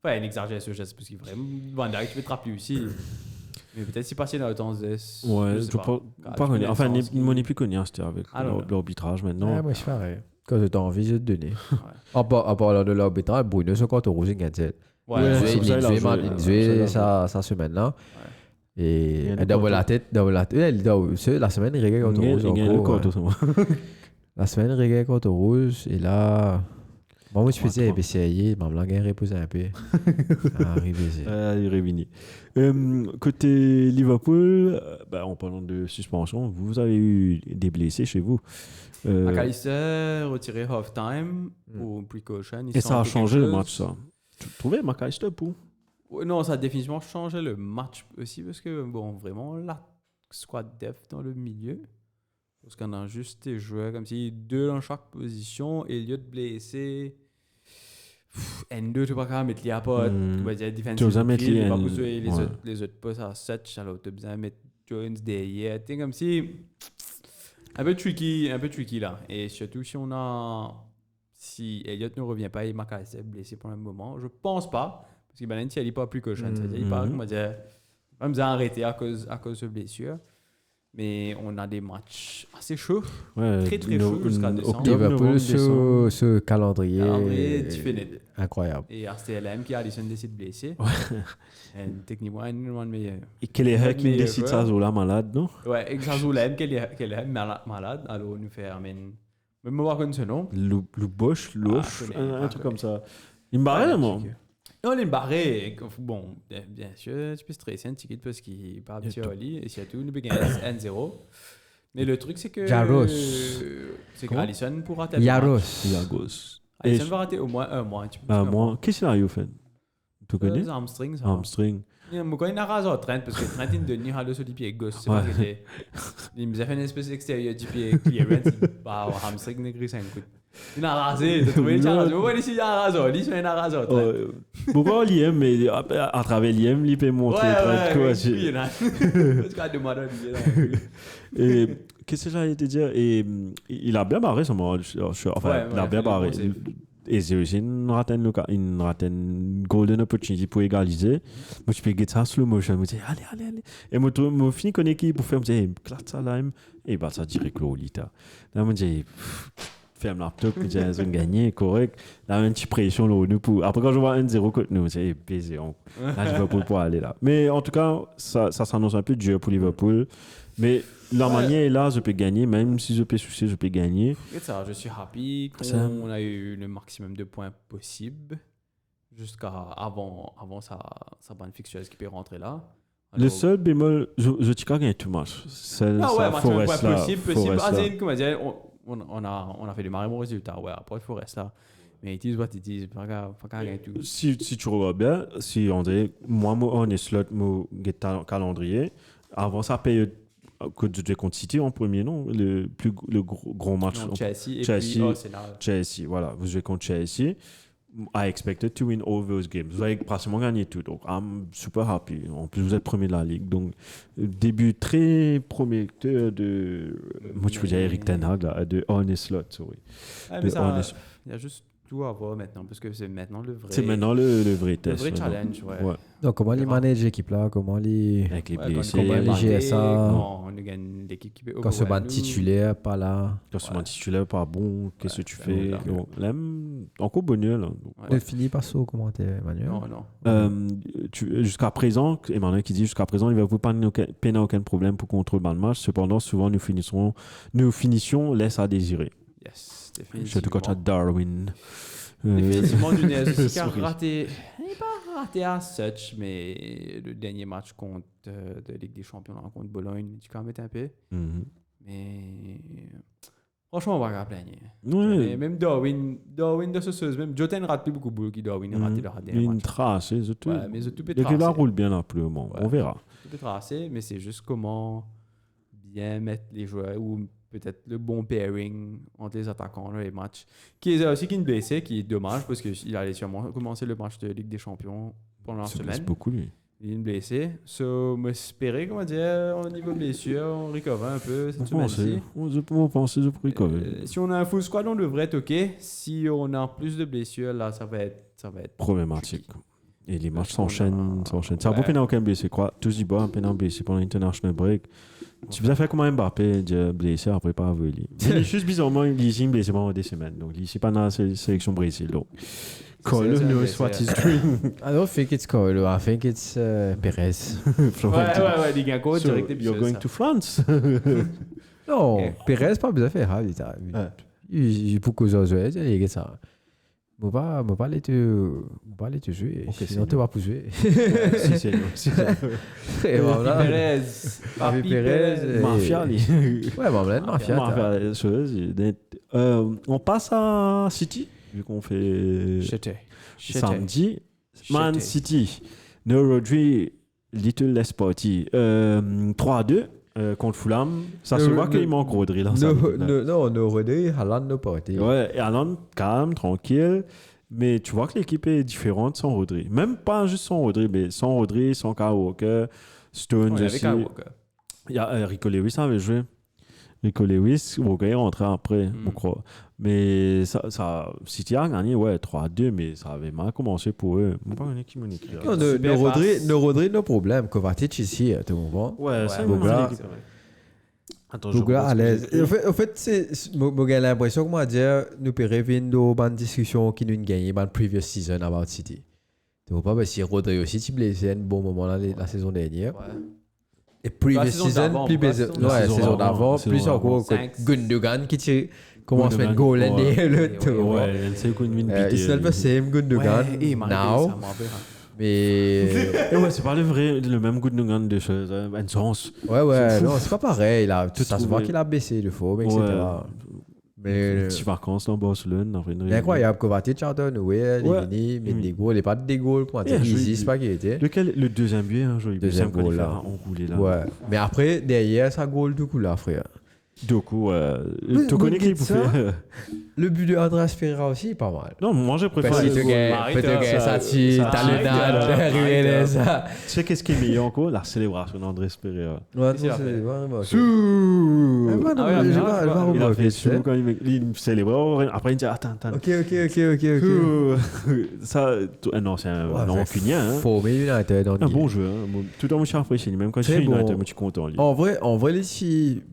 Enfin, il exagère ce geste parce qu'il vraiment. Van Dijk, tu peux te rappeler aussi. Mais peut-être si passé dans le temps de. Ouais, je sais je pas. pas connu. Enfin, le sens qui- mon n'est plus connu, c'était avec Ah, non. l'arbitrage maintenant. Ouais, moi, je fais pareil. Quand tu as envie, je te donne. À part de l'arbitrage, Bruno, c'est quand tu rouges une gazette. Ouais, Ouais, ouais, c'est ça, il a joué, Il ça, jouait il a sa semaine-là. Et Il y a des dans comptes. la tête, la semaine, il regarde quand tu rouges. Il gagne le encore, compte, ouais. La semaine, il regarde quand tu rouges. Et là, moi, je faisais essayer. Maman, la guerre reposait un peu. Arrivé. Il est revenu. Côté Liverpool, en parlant de suspension, vous avez eu des blessés chez vous. McAllister retiré half-time pour precaution. Il Et ça a sentait changé quelque le chose. match, ça. Tu trouvais McAllister pour? Ouais, non, ça a définitivement changé le match aussi parce que, bon, vraiment, la squad depth dans le milieu. Parce qu'on a juste des joueurs comme si deux dans chaque position. Elliott blessé. N2, tu peux pas mettre Liapot. Hmm. Tu vas dire defensive. Tu vas mettre midfield, tu vas N- pousser ouais. les autres postes à 7. Alors, tu as besoin de mettre Jones derrière. C'est comme si. Un peu tricky là. Et surtout si on a. Si Elliott ne revient pas et McAllister est blessé pour un moment, je pense pas. Parce que il n'est pas plus cochon. C'est-à-dire, il parle, comment dire, pas besoin d'arrêter à cause de blessure. Mais on a des matchs assez chauds. Ouais, Très, très chaud jusqu'à décembre. octobre, novembre, Liverpool décembre. ce calendrier. Calendrier différent. Incroyable. Et RCLM qui a décidé de blesser. Et techniquement, il est meilleur. Et quel est qui Mais, décide ça, Zola malade, non? Ouais, exactement. Qu'elle est malade. Alors, nous fait amener. Même moi, je connais ce nom. Louboche, Louche, je connais, un truc comme ça. Il me barrait, moi. Non, les barrés, bon, bien sûr, tu peux stresser un petit peu parce qu'il part petit au lit et surtout, nous gagnons 1-0. Mais le truc, c'est que. Jaros. C'est qu'Alisson pourra rater. Yaros. Yagos. Alisson va rater au moins un mois. Moi, qu'est-ce qu'il a eu fait? Tu connais? Hamstring, ça. Hamstring. Je connais Trent parce que Trent, il donne à sur le pied gauche. C'est pas que c'est. Il me fait une espèce d'extérieur du pied clearance. Bah, hamstring, il grise un coup. Il a rasé, tu as trouvé le challenge. Pourquoi ici il a rasé? Il a rasé. Pourquoi l'IM, mais à travers l'IM, il peut montrer Trent quoi. Parce qu'il a demandé Et qu'est-ce que j'allais te dire? Et il a bien barré ce moment. Enfin, il a bien barré. Et c'est aussi une golden opportunity pour égaliser. Moi, je peux get ça slow motion. Je me dis, allez. Et moi, je finis con équipe pour faire, je me dis, claque ça là. Et bah, ça direct le Lita. Là, je me dis, ferme le laptop, je dis, ils ont gagné, correct. Là, une petite pression, là, pour. Après, quand je vois 1-0 contre nous, je dis, baiser. Là, je vais pour aller là. Mais en tout cas, ça s'annonce un peu dur pour Liverpool. Mais la manière est là, je peux gagner, même si je peux soucier, je peux gagner. Ça, je suis happy qu'on a eu le maximum de points possible jusqu'à avant sa bonne fixture qui peut rentrer là. Alors, le seul bémol, je dis qu'il y a tout match. Maximum de points possible. Azine, comment dire, on a fait des mauvais résultats. Ouais, après, il faut rester là. Mais it is what it is. Pas gagner tout. Si tu regardes bien, si on dit, moi, on est slot, mon calendrier, avant sa période, que tu devais contre City en premier, non? Le gros match. Non, Chelsea et puis Arsenal. Chelsea, voilà. Vous jouez contre Chelsea. I expected to win all those games. Vous avez pratiquement gagné tout. Donc, I'm super happy. En plus, vous êtes premier de la ligue. Donc, début très prometteur de. Moi, je peux dire Eric Ten Hag, là, de Honest Slot, sorry. Mais ça, il y a juste tout à voir maintenant, parce que c'est maintenant le vrai. C'est maintenant le vrai test. Le vrai challenge, ouais. Donc, comment les manage l'équipe là? Comment les. Avec les blessés. Comment les gérer ça? On gagne l'équipe qui peut. Quand ce ban titulaire, pas là. Quand ce ban titulaire, pas bon, qu'est-ce que tu fais? Là, encore bonheur, là. Ne finis pas ça au commentaire, Emmanuel. Non. Jusqu'à présent, Emmanuel qui dit jusqu'à présent, il ne va pas peine aucun problème pour contrôler le match. Cependant, souvent, nous finissions laisse à désirer. Yes, définitivement. Surtout quand tu as Darwin. Définitivement, Nunez aussi qui a raté. Il n'est pas raté à such, mais le dernier match contre de Ligue des Champions contre Bologne, tu quand même un peu. Mais franchement, on va pas plaigner. Ouais. Même Darwin de ce chose, même Joten rate plus beaucoup de boulot qui Darwin a raté le dernier match. Une trace, c'est tout. Ouais, mais tout peut tracer. Et que là roule bien là plus au moins. On verra. Tout peut tracer, mais c'est juste comment bien mettre les joueurs ou peut-être le bon pairing entre les attaquants dans les matchs. Qui est aussi qui est blessé, qui est dommage parce qu'il allait sûrement commencer le match de Ligue des Champions pendant la semaine. C'est beaucoup lui. Il est blessé. So, m'espérer, comment dire, au niveau blessure, on recover un peu cette semaine-ci. Je peux recover. Si on a un full squad, on devrait être OK. Si on a plus de blessures, là, ça va être problématique. Et les matchs s'enchaînent. Ça Ouais. va pas aucun blessé, quoi. Tous y boivent un peu blessé pendant l'international break. Tu peux faire comme un Mbappé, blessé après pas avoir lui. Mais juste bizarrement, il est blessé pendant des semaines. Donc, il n'est pas dans la sélection Brésil. Donc, Call knows what he's doing. I don't think it's Cole. I think it's Perez. Ouais, les gars, quoi, So, direct you're going to France? Non, Perez pas besoin de faire. Il faut que ça soit. Il y a ça. Je ne vais pas aller te jouer. Sinon, tu vas pas jouer. Si, c'est Et voilà. Papi Perez. Mafia, lui. Ouais, mafia. On passe à City, vu qu'on fait samedi. Man City, no Rodri, little less party. 3-2 contre Fulham. Ça se voit qu'il manque Rodri. Non, no Rodri, Haaland, no party. Ouais, et Haaland, calme, tranquille. Mais tu vois que l'équipe est différente sans Rodri. Même pas juste sans Rodri, mais sans Rodri, sans Kyle Walker, Stones aussi. Il y a Rico Lewis avait joué. Rico Lewis, Walker est rentré après, je crois. Mais City a gagné, ouais, 3-2, mais ça avait mal commencé pour eux. Je ne sais pas qui m'a écrit. No Rodri, no problème. Kovacic ici, tout le monde. Ouais, c'est bon vrai. Attends, je Bougla regarde à ce que l'aise. j'ai écrit. En fait, j'ai l'impression que moi, dire, nous pouvons revenir dans une discussion qui nous gagne dans la previous season about City. Tu vois pas, parce que Rodri aussi, tu blessé un bon moment la saison dernière. Et previous saison season, d'avant, plus pas la baisé. saison Ouais, d'avant. saison d'avant, Saison plus d'avant. encore que 5. Gundogan qui tire, commence à faire Gundogan, goal l'année, ouais. le tout. Ouais, c'est quoi une mine It's not the same Gundogan now, mais Et ouais, c'est pas le même Gundogan de choses, un sens. ouais, non, c'est pas pareil là. Tu Ça se voit trouvais- qu'il a baissé de faux, etc. Mais Petite vacances dans Barcelone, après une c'est incroyable que Kovacic, Chardon, ouais, il est Ouais. venu, mais des goals, il n'est pas des goals pour dire, Yeah, il je- existe pas qu'il était. Le deuxième but, hein, joli but, Deuxième c'est un goal, là. enroulé là. Ouais, mais après, derrière, ça goal du coup là, frère. Du coup, Mais tu connais qui regarde pour ça. faire. Le but de Andreas Pereira aussi est pas mal. Non, moi je préfère. Parce qu'il te le- gagne, Marita, peut-te gagner ça- Sati, ça- Talenat, Marita. Jiménez, ça. Tu sais qu'est-ce qui est meilleur encore? La célébration d'Andrés Pereira. Ouais, Qu'est-ce qu'il a c'est fait vraiment. Sous Ah, ouais, non, Ah ouais, je bien, vais je vois. Il a remarquer, fait tu sais. sous quand il célébrait. Après, il dit attends. Ok. Ça, non, c'est un Ouais, rancunien. Hein. Formé United en Un bon jeu. Hein. Tout le monde suis apprécié. Même quand je Très suis United, bon. moi, je suis content. lui. En vrai, les filles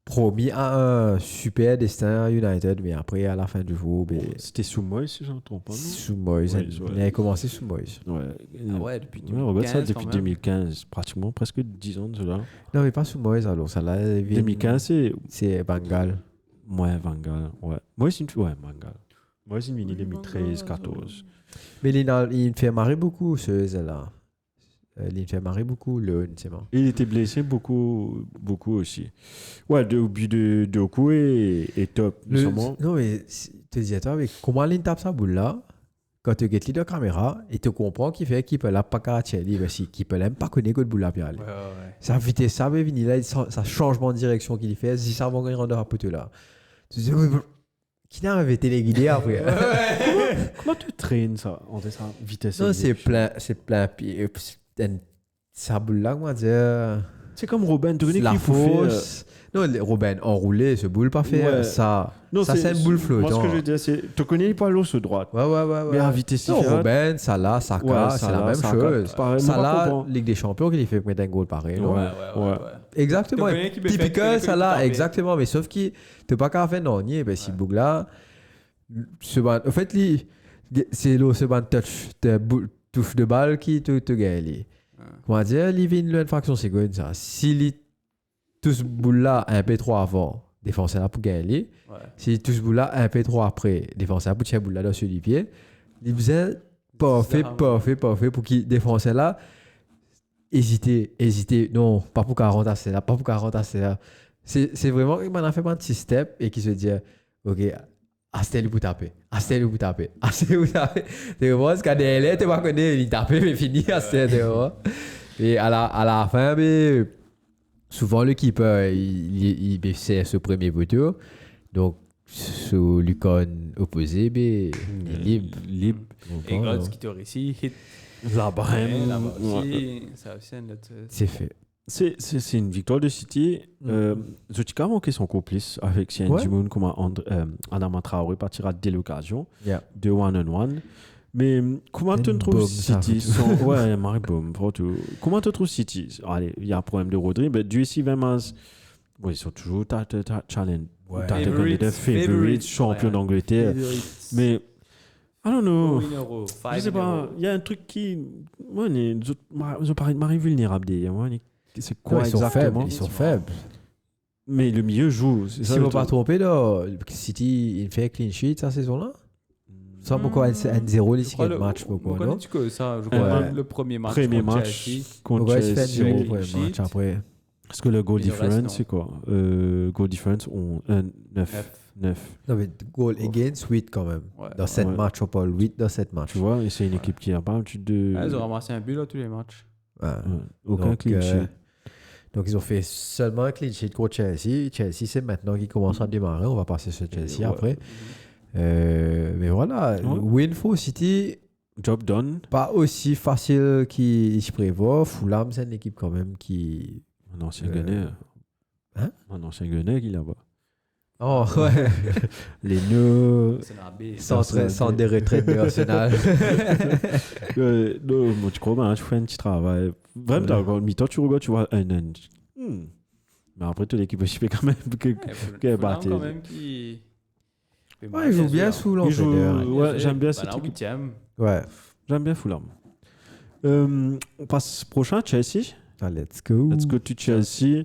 promis à un super destin à United, mais après, à la fin du jour, ben, C'était sous moi, si je ne me trompe pas. Non sous Moyes. Ouais, Il a commencé sous Moyes. Ouais. Ouais, depuis Ouais, Robert, ça 2015, depuis quand même. 2015, pratiquement presque 10 ans de cela. Non, mais pas sous Moyes, alors ça là. 2015, C'est Bengal. ouais, Vangal. Ouais. Moi, c'est une. Ouais, Vangal. Moi, c'est une mini 2013-14. Mais il me fait marrer beaucoup, ce là. Il me fait marrer beaucoup, le c'est bon. Il était blessé beaucoup aussi. Ouais, au but de Doku est top. sûrement. Non, mais te dis toi, mais comment il tape sa boule là quand tu regardes de caméra et tu comprends qu'il fait qu'il peut la pas qu'à Chelsea parce qu'il peut même pas connaître que boule là bien aller. Ouais. Ça vitesse ça mais vini là ça changement de direction qu'il fait si ça va gagner rendre à poteau là. Tu dis oui, qui n'a pas téléguidé après. Comment tu traînes ça entre ça vitesse Non, et c'est plein pied sa boule là comment dire C'est comme Robin, tu connais la qui faut faire. fausse. Non, Robin enroulé, ce boule pas fait Ouais. ça. Non, Ça, c'est une boule Moi, ce flottante. que je veux dire, c'est. Tu connais pas l'eau sur droite. Ouais. Mais à vitesse Non, différente. Robin, Salah, Saka, Ouais, c'est Salah, la même Saka, chose. pareil, moi, pas Salah, comprendre. Ligue des Champions, qu'il fait mettre un goal pareil. non? Ouais. Exactement. Tu connais qui peut faire Typical, que Salah, taper. exactement. Mais sauf qu'il t'es pas qu'à faire non, ni ben si Bougla, en fait, c'est ce ban touch, touche de balle qui te gagne. Comment dire, il vient une fraction seconde ça. S'il touche boule là un peu trop avant, défenseur là pour gagner. S'il touche boule là un peu trop après, défenseur là pour tirer boule là sur les pieds. Il faisait parfait pour qu'il défenseur là hésiter. Non, pas pour 40 à là, pas pour 40 à là. C'est vraiment qu'il m'en a fait un petit step et qui se dit OK, Astel pour taper. C'est vraiment ce qu'il y a tu vas connaître, il tape mais fini Astel, tu vois. Et à la fin, mais souvent le keeper il baissait ce premier poteau. Donc sur l'icône opposé, il est libre. Et Godz qui t'aurait ici, hit. Là-bas, Là-bas ouais. aussi, ça aussi, un autre. C'est fait. C'est une victoire de City. Zotika a manqué son complice avec Sien Ouais. Jimoun, comme Adama Traoré partira dès l'occasion Yeah. de one-on-one. Mais comment tu Une trouves bombe, ça, City surtout. Ouais, Marie Boom, tout. Comment tu trouves City Allez, il y a un problème de Rodri, mais Dieu ici, vraiment, bon, ils sont toujours challenge. Ouais. Favorites, champion d'Angleterre. Mais, I don't know. Je sais pas, il y a un truc qui. Moi, je parie vulnérable des. C'est quoi Ils sont exactement faibles. Ils sont faibles. Mais le milieu joue. C'est Si ça, je ne le me pas truc. tromper, là, City il fait clean sheet cette saison-là. Ça me quoi un 0 les 4 matchs pourquoi non? Connais-tu que ça? Je crois Ouais. le premier match. Premier contre match Chelsea. contre Pourquoi il se fait Chelsea. 0 clean pour le sheet. match après? Parce que le goal Et le reste, difference, non. c'est quoi Goal difference, on 9. Non mais goal against 8 quand même. Ouais. Dans 7 Ouais. matchs, on parle 8 dans 7 matchs. Tu vois, et c'est une équipe qui a pas l'habitude de. Ah, ils ont ramassé un but là tous les matchs. Ouais. Aucun Donc, clean sheet. donc ils ont fait seulement un clean sheet contre Chelsea. Chelsea c'est maintenant qui commence à démarrer. On va passer sur Chelsea Ouais. après. Mais voilà, Ouais. win for City, Job done. pas aussi facile qu'il se prévoit. Fulham c'est une équipe quand même qui... Un ancien Guinéen. Hein Un ancien Guinéen qui est là-bas. Oh ouais, Les nœuds. C'est la B. sans des retraites de Arsenal. Non, moi, tu crois, ben, tu fais un petit travail. Vraiment, Ouais. t'as encore mi-temps, tu regardes, tu vois un. Mais après, toute l'équipe aussi fait quand même que battre. quand même qui... Ouais, il joue bien sous Il joue- l'entraîneur. ouais, j'aime bien cette cette équipe. 8e. Ouais. J'aime bien Fulham. On passe prochain, Chelsea. Ah, let's go. Let's go to Chelsea.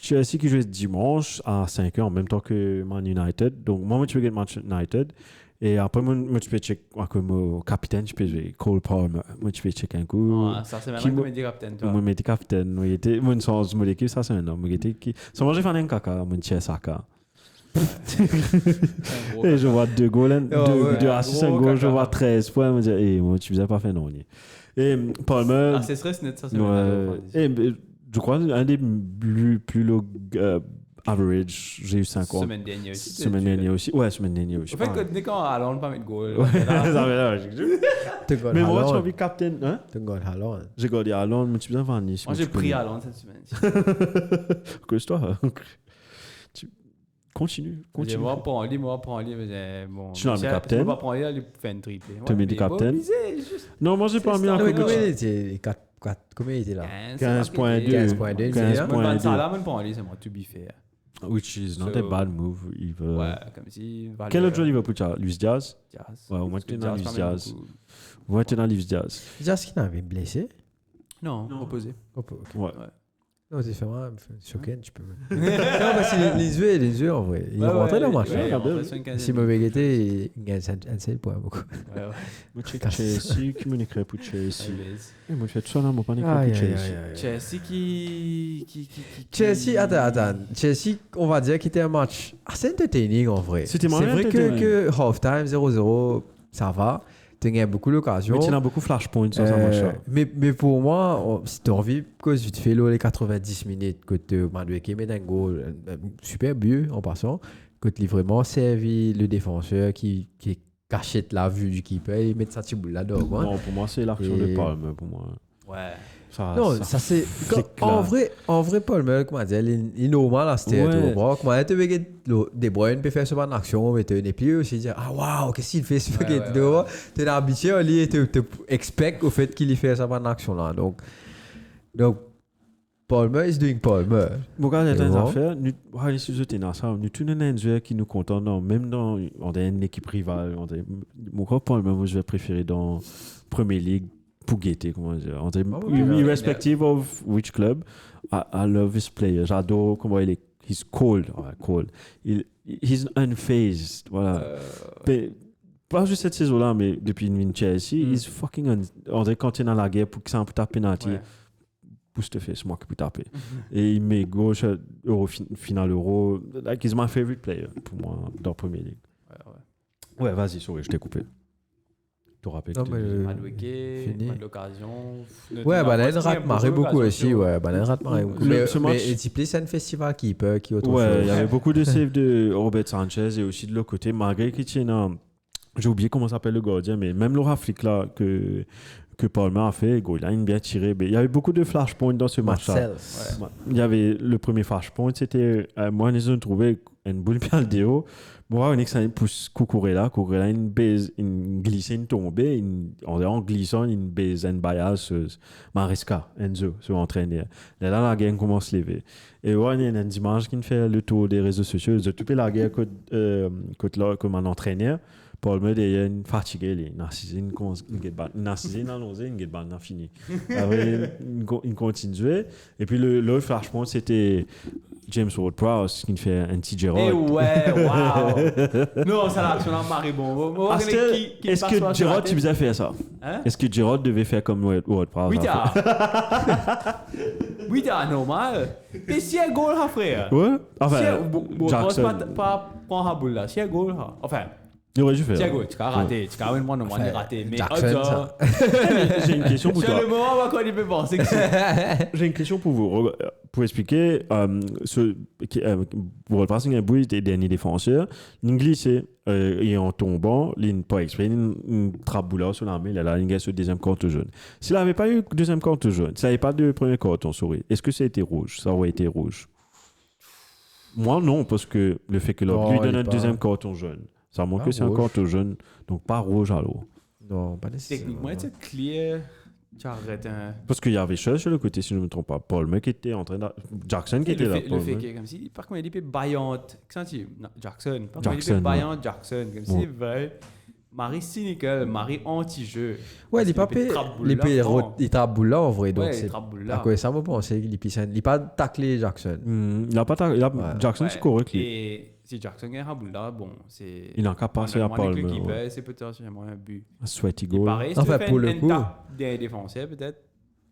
Chelsea qui joue dimanche à 5h en même temps que Man United. Donc, moi, je vais get Manchester United. Et après, moi, je peux check comme capitaine, je peux jouer Cole Palmer. Moi, je peux check un coup. Ah, ça, c'est Qui maintenant me- que me dit capitaine, toi. Moi, je suis capitaine. Moi, j'étais mon sens, mon équipe, ça, c'est un homme. Moi, j'étais qui. Ça, moi, j'ai fait un caca, mon chien Saka. Et je vois 2 goals, 2 assists, un goal, je vois 13 points. Je me dis, hey, moi, tu faisais pas fait non. Et Palmer. Ah, c'est stress net, ça, c'est Ouais. maintenant. Et je crois un des plus low average, j'ai eu 50. Semaine dernière aussi. Semaine dernière aussi. Ouais, semaine dernière aussi. Au fait, dès qu'on a Haaland, pas mettre goal. Mais moi, tu as vu captain, hein? Tu gagnes Haaland. J'ai gardé Haaland, mais tu viens voir Nice. Moi, j'ai pris Haaland cette semaine. Que toi. Continue. Moi, prends lui, mais bon. Tu l'as mis capitaine. Tu vas prendre lui, il fait une triplé. Tu as mis du capitaine. Non, moi, j'ai pas mis un ça. coup Oui, de Combien il était 4, combien il était là 15.2. 15.2, 15.2. Moi, Van Salah, même prends lui, c'est moi, to be fair. Which is not So- a bad move. Il veut... Ouais, comme si. Quel autre joueur Liverpool tu as? Luis Diaz? Diaz. Ouais, au moins, tu es dans Luis pas Diaz. même beaucoup. Ouais, tu es dans Luis Diaz. Déjà, ce qu'il avait blessé. Non, opposé. Ok. Ouais. Non, c'est vraiment choquant, tu peux. Non, parce que les yeux, en vrai. Il est rentré dans le match. Si mauvais guetté, il gagne un seul point. Beaucoup. Moi, check Chelsea. Qui me écrit pour Chelsea? Moi, je fais tout ça là, moi, pas écrit Aïe, pour aïe, Chelsea. aïe, aïe. Chelsea qui. Chelsea, attends. Chelsea, on va dire qu'il était un match assez entertaining en vrai. C'était C'est vraiment vrai entertaining. que halftime 0-0, ça va. Tu gagnes beaucoup d'occasions. Mais tu as beaucoup flashpoint sur ça, machin. mais pour moi, si tu as envie, parce que tu fais là, les 90 minutes, que tu as mis un goal, super but en passant, que tu as vraiment servi le défenseur qui cachette la vue du keeper et met sa petite boule là-dedans. quoi. Non, pour moi, c'est l'action de Palme, pour moi. Ouais. Non, ça c'est. En vrai, Palmer, comment dire, il est normal à cette tête. Ouais. Comment tu veux des Bruyne peut faire ce genre d'action, mais tu es plus aussi dire ah waouh, qu'est-ce qu'il fait ce que tu es habitué à lui et tu expectes au fait qu'il fait ce genre d'action là. Donc Palmer is doing Palmer. Bon, quand il y a des Et bon. affaires, nous, les sujets dans ça, nous tous un joueur qui nous content même dans on a une équipe rivale, mon gars Palmer, moi je vais préférer dans Premier League. Pour guetter, comment dire. Irrespective of which club, I love his player. J'adore comment il est. He's cold. Ouais, cold. He's unfazed. Voilà. Mais, pas juste cette saison-là, mais depuis une Chelsea, he's fucking on dirait quand il est dans la guerre pour que ça peut taper penalty. Ouais. Pousse te fait, c'est moi qui peux taper. Et il met gauche, final euro. Like, he's my favorite player pour moi dans Premier League. Ouais, vas-y, sorry, je t'ai coupé. Tu te rappelles Non, que mais Pas de wicket, fini. pas de l'occasion. Ouais, Balen rate marre beaucoup aussi. Ouais, Balen rate marre beaucoup. Ce match- Mais il plaît, c'est un festival qui peut, qui autre Ouais, chose. il y avait beaucoup de saves de Robert Sanchez et aussi de l'autre côté, malgré qu'il tient un... J'ai oublié comment s'appelle le gardien, mais même le Raflik là que Palmer a fait, il a bien tiré. Mais il y avait beaucoup de flashpoints dans ce match-là. Marcel. Il y avait le premier flashpoint, c'était moi, ils ont trouvé une boule bien le déo. Moi, on est que ça pousse Cucurella, une base, une glissée, une tombée, en glissant, une base, une baillage sur Maresca, Enzo, sur l'entraîneur. Là, la guerre commence à se lever. Et ouais, il y a une image qui fait le tour des réseaux sociaux. Ils ont occupé la guerre comme un entraîneur. Palmer, il est fatigué, il est narcissé, il est fini. Après, il continue. Et puis, l'autre flashpoint, c'était James Ward-Prowse qui fait un petit Gerrard. Eh ouais, waouh! Non, ça l'action là, Marie bon. Est-ce que Gerrard, tu devais faire ça? Hein? Est-ce que Gerrard devait faire comme Ward-Prowse? Oui, t'as normal. Mais si un goal, frère. Ouais? Enfin, Si Jackson. pas prendre la boule là. Si un goal, enfin, Il aurait dû faire. si un goal, tu as raté. Tu as vraiment raté. Mais Jackson, ça. J'ai une question pour sur toi. le moment, on il peut penser que c'est. J'ai une question pour vous. Pour expliquer, Ward-Prowse, il y a un bout des derniers défenseurs. Il glissait et en tombant, il n'a pas exprès, il trappe boula sur l'armée, il a la ligne sur le deuxième carton jaune. S'il n'avait pas eu deuxième carton jaune, s'il n'avait pas de premier carton souris, est-ce que ça a été rouge? Ça aurait été rouge? Moi, non, parce que le fait que l'autre lui donne un deuxième carton jaune, ça montre que c'est un carton jaune, donc pas rouge alors. Non, pas nécessairement. Techniquement, c'est clear. Tu arrêtes un. Parce qu'il y avait chose sur le côté, si je ne me trompe pas. Palmer qui était en train de. Jackson qui était là. Le fait Palmer. qui est comme si. Par contre, il est baillante. Qu'est-ce que tu non, Jackson. Par contre, il Jackson, est baillante Jackson. Comme si, Ouais. vrai. Marie cynical, Marie anti-jeu. Ouais, il est pas Parce qu'il payé. trappe boule Il là, est franc. il trappe boule là en vrai. Donc Ouais, il c'est trappe boule à là. quoi ça me pense. Il n'est pas taclé Jackson. Il n'a pas. Ouais. Jackson, c'est correct. Lui. Et si Jackson gagne à boule là, bon, c'est. Il n'a qu'à passer à Palmer. Palmer. Ouais. C'est potentiellement un but. Un sweaty Et goal. pareil, si Enfin, tu fais pour le une coup. tape des défenseurs, peut-être.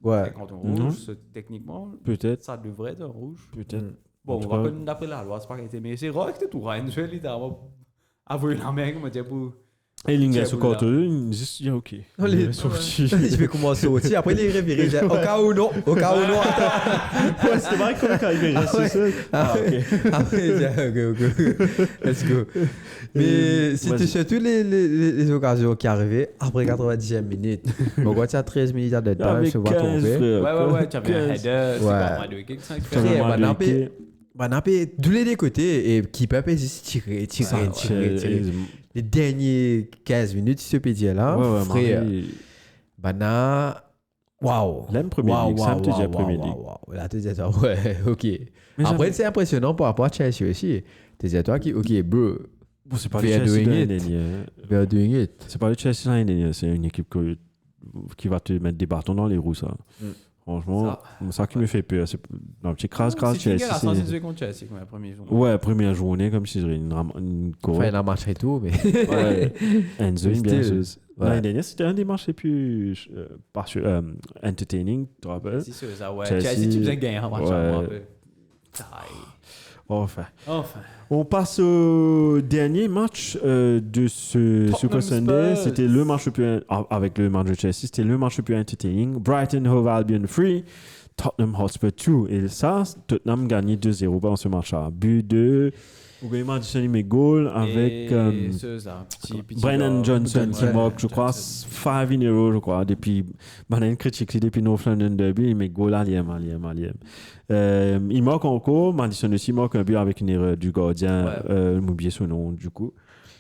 Ouais. Quand on Non. rouge, techniquement, Peut-être. ça devrait être un rouge. Peut-être. Bon, En tout on va cas- connaître d'après la loi, c'est pas été. Mais c'est rare que tout Ryan, je vais littéralement avouer la main, comme on dit, pour. Et Linga Tiens, sur boule là. côté, il dit OK. Non, Il est sorti. Je vais commencer aussi. Après, il est réviré. Au cas où non. Au cas où non. Attends. Ouais, c'était vrai qu'on a arrivé. ouais. C'est ça. Ah, Après, ok. Let's go. Mais c'était vas-y. surtout les occasions qui arrivaient après 90e minute. Bon, quand tu as 13 minutes de temps, Avec je vois 15 tomber. Ouais, tu avais un 15. header, c'est Ouais. pas mal de kick, ça, qui fait Frère, mal. Manapé, tous les deux côtés, et qui peut juste tirer. Les derniers 15 minutes, ce petit là, frère, Bana, waouh. L'aime Premier League, ça me te dit Premier League. Là, tu dis, ouais, ok. Après, c'est impressionnant par rapport à Chelsea aussi. Tu dis à toi qui, ok, bro, Bon, c'est pas We le are Chelsea doing l'année it. dernière. we are doing it. C'est pas le Chelsea l'année dernière. C'est une équipe qui va te mettre des bâtons dans les roues, ça. Franchement, c'est ça qui me fait peur. C'est un petit crasse Si tu gagnes Chelsea. la c'est- 106 contre Chelsea, comme la première journée. Ouais, première journée, comme si j'aurais une Enfin, il correcte. a marché et tout, mais. Ouais. Enzo, une bien Still. chose. Ouais. L'année dernière, c'était un des matchs les plus entertaining, tu te rappelles? C'est sûr, ça, ouais. Chelsea- Chelsea, tu faisais gagner un match Ouais. à moi, un peu. Aïe. Enfin. Enfin. On passe au dernier match de ce Super Sunday. Spurs. C'était le match le plus avec le match de Chelsea, c'était le match le plus entertaining. Brighton Hove Albion 3, Tottenham Hotspur 2. Et ça, Tottenham gagnait 2-0 dans ce match-là. But de Uwe Madison et goal avec Et c'est ça, petit Brennan gars. Johnson qui Ouais, marque, je crois, Johnson. 5 in a row, je crois. Depuis, Brennan critique depuis North London Derby, il met goal aliem. Il marque encore, Madison aussi marque un but avec une erreur du gardien, Ouais. m'oublier son nom du coup,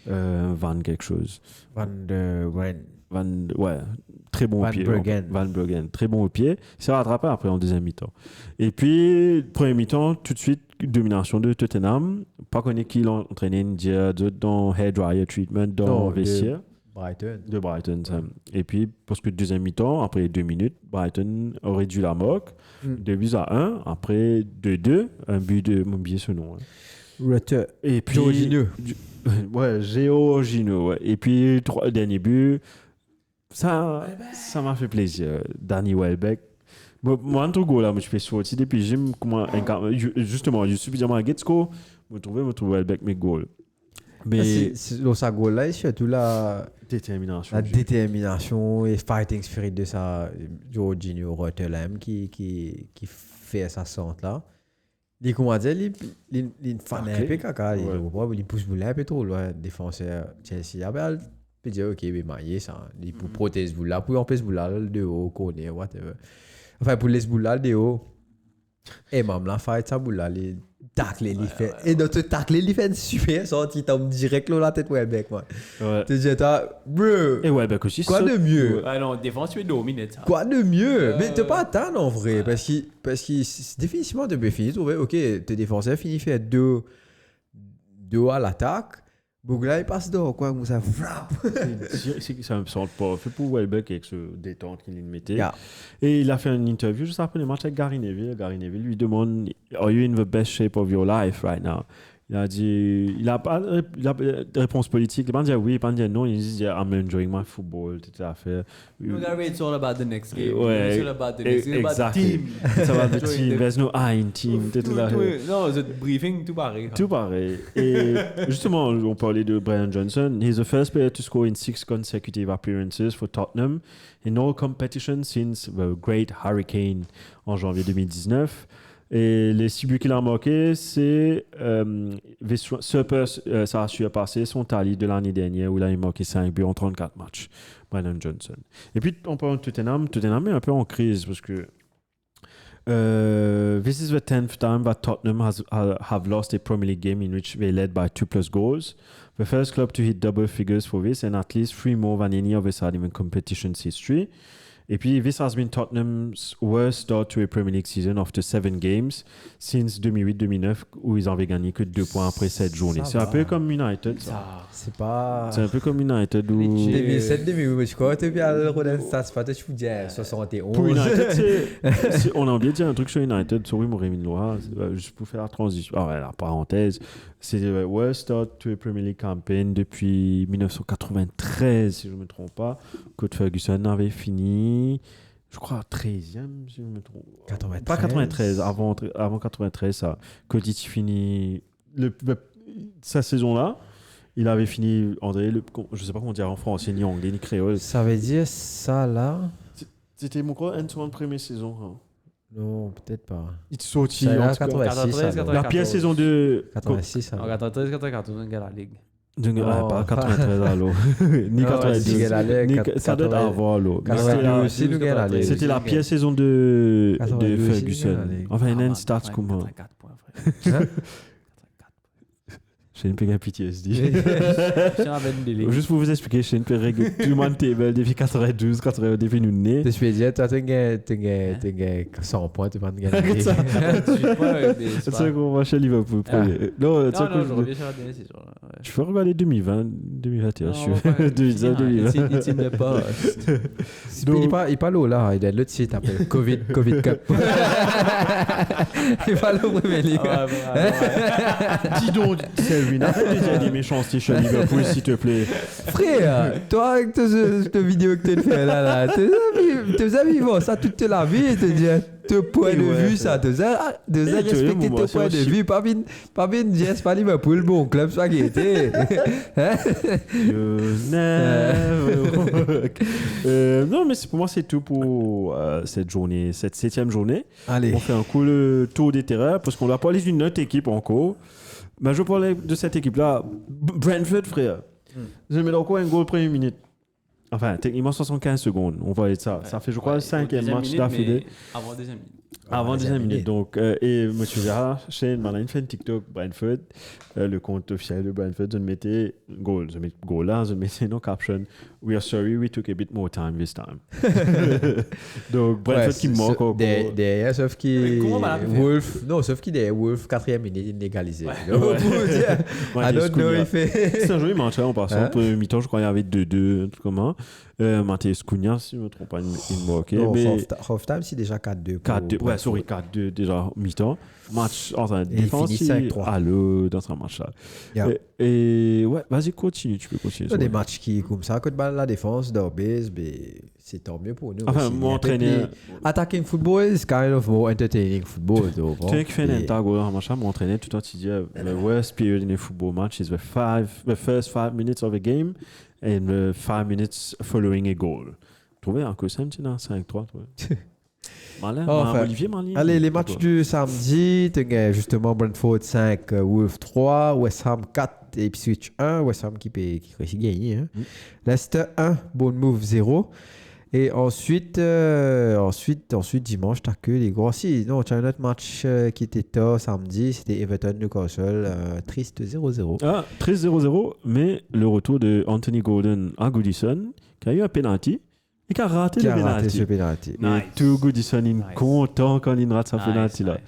Van quelque chose. Ouais, très bon Van au pied. Bruggen. Van Bruggen, très bon au pied. Il s'est rattrapé après en deuxième mi-temps. Et puis, premier mi-temps, tout de suite, domination de Tottenham. Pas qu'on ait qui l'a entraîné, dans hair dryer treatment, dans Non, vestiaire. Brighton. De Brighton. Ça. Et puis, parce que deuxième mi-temps, après 2 minutes, Brighton aurait dû la moque. 2-1. Après 2-2, un but de mon billet ce nom. Rutter. Et puis. Jorginho. Ouais, Jorginho. Ouais. Et puis, dernier but. Ça m'a fait plaisir. Danny Welbeck. Moi, un truc là, je fais sortir depuis j'aime comment justement, je suis suffisamment get score. Je trouve Welbeck mes goals. Mais Dans sa goal là, surtout la détermination. détermination et fighting spirit de sa Jorginho Rotterdam qui fait sa centre là. Il comment dire, il fan un peu caca, il pousse boule un peu trop loin défenseur Chelsea. Après il dit ok, mais maillé ça, il pour protéger boule là, pour empêcher boule là de haut corner whatever. Enfin pour laisser boule là de haut. Et même la fight ça boule là, les tacler il fait et notre tacler il fait une super sortie, il tombe direct là la tête Welbeck moi. Ouais. Tu dis toi bro. Et Welbeck aussi. Quoi de mieux? Ah non, défense, tu es dominé, ça. Quoi de mieux? Mais t'as pas attendre en vrai, parce que c'est définitivement de bien fini. Ok, tes défenseurs finissent faire deux à l'attaque. Bougla il passe dehors, quoi, comme ça frappe. Ça me semble pas fait pour Welbeck avec ce détente qu'il mettait. Yeah. Et il a fait une interview juste après le match avec Gary Neville. Gary Neville lui demande Are you in the best shape of your life right now? Il a dit, il a pas de réponse politique. Il va dire oui, il va dire non. Il dit I'm enjoying my football, toute l'affaire. It's all about the next game. Ouais, It's all about the next game. It's about the exactly. team. It's about the Join team. the- There's no I in team. toute l'affaire. Non, the briefing, tout pareil. Tout pareil. Et justement, on parlait de Brian Johnson. He's the first player to score in 6 consecutive appearances for Tottenham in all competitions since the Great Hurricane en janvier 2019. Et les 6 buts qu'il a marqués, c'est ça a surpassé son tally de l'année dernière où il a marqué 5 buts en 34 matchs. Brian Johnson. Et puis, on parle de Tottenham. Tottenham est un peu en crise parce que this is the 10th time that Tottenham have lost a Premier League game in which they led by 2+ goals. The first club to hit double figures for this and at least 3 more than any other side in the competition's history. Et puis, this has been Tottenham's worst start to a Premier League season after 7 games since 2008-2009, où ils avaient gagné que 2 points après 7 journées. C'est un peu comme United, ça. C'est pas. C'est un peu comme United où... 2007, 2008, je crois que tu as le Roden Stats, tu peux dire 71. Pour United, on a oublié de dire un truc sur United, sorry, mon Rémi Loire, juste pour faire la transition. Ah ouais, la parenthèse. C'est le worst start to a Premier League campaign depuis 1993, si je ne me trompe pas. Coach Ferguson avait fini, je crois, 13e, si je me trompe. 93. Pas 93, avant 93, ça. Coach finit sa saison-là. Il avait fini, André, je ne sais pas comment dire en français, ni anglais, ni créole. Ça veut dire ça là? C'était mon quoi, une première saison. Hein. Non, peut-être pas. Il sortit Ça en a tout cas. 86. 93, alors. La pire saison de... 86. En 93, 94, on gagne la Ligue. Pas 93 à l'eau. Ni 92. Ça doit être avant l'eau. 92 aussi, nous gagnons la Ligue. C'était la pire saison de 92 aussi, Ferguson. nous gagnons la Ligue. Enfin, il y a une stats comme... 84 points, frère. J'ai une péga PTSD. Je avait une délai. Juste pour vous expliquer, j'ai une péga tout le monde table depuis 92, 91, depuis nous nés. Tu peux dire, toi, tu as 100 points, tu vas gagner. Je suis pas, mais C'est ça qu'on va chez Liverpool. Non, je reviens sur la dernière saison. Tu peux regarder 2020, 2021, je suis 2020. Il ne pas. Il parle au là, il a l'autre site appelé Covid Cup. Il parle au Premier League. Dis donc, Selwyn, arrête de dire des méchancetés chez Liverpool, s'il te plaît. Frère, toi, avec cette vidéo que tu fais là, tes amis vont ça toute la vie et te dire tes points de vue, ça, tu as respecté tes points de vue, pas bien dire, c'est pas Liverpool, bon club, soit qui était. Non, mais pour moi, c'est tout pour cette journée, cette 7e journée. Allez. On fait un cool tour des terrains parce qu'on va parler d'une autre équipe encore. Mais je parlais de cette équipe-là. Brentford, frère. Je mets encore un goal première minute. Enfin, techniquement 75 secondes. On va être ça. Ça fait, je crois, le 5e match d'affilée. Avant deuxième minute. Avant deuxième minute. Donc, et monsieur Vera, Shane, maintenant, il fait une TikTok Brentford. Le compte officiel de Brentford, je mettais goal. Je mettais goal là, je mettais no caption. We are sorry, we took a bit more time this time. Donc, Brentford qui manque encore. Derrière, sauf qui. Comment on va la faire? Wolf. Non, sauf qui derrière Wolf, 4e minute, inégalisé. Ouais, I don't know, il fait. C'est un joli match, en passant. Premier mi-temps, je crois qu'il y avait 2-2, un truc comme ça. Mathias Cunha, si je ne me trompe pas, il marquait. Half-time, c'est déjà 4-2. 4-2, ouais, sorry, 4-2 déjà mi-temps. Match en défense, allô, dans un match-là. Yeah. Et ouais, vas-y, continue, tu peux continuer. Il y a des matchs qui, comme ça, quand la défense d'Orbis, c'est tant mieux pour nous. Enfin, mon entraîneur. Attacking football is kind of more entertaining football. Tu sais qu'il fait un intago, mon entraîneur, tout le temps, il dit the worst period in a football match is the first 5 minutes of a game and the 5 minutes following a goal. Trouvez un que c'est un petit 5-3, toi. Malin, Olivier Marlin. Allez, les matchs du samedi, tu as justement Brentford 5, Wolves 3, West Ham 4, Ipswich 1, West Ham qui réussit à gagner. Hein. Leicester 1, Bournemouth 0. Et ensuite, dimanche, tu as que les gros. Si, non, tu as un autre match qui était tard samedi, c'était Everton-Newcastle, triste 0-0. Ah, triste 0-0, mais le retour de Anthony Gordon à Goodison, qui a eu un penalty. Et qui a raté ce penalty. Et tout Goodison est content quand il rate sa penalty là.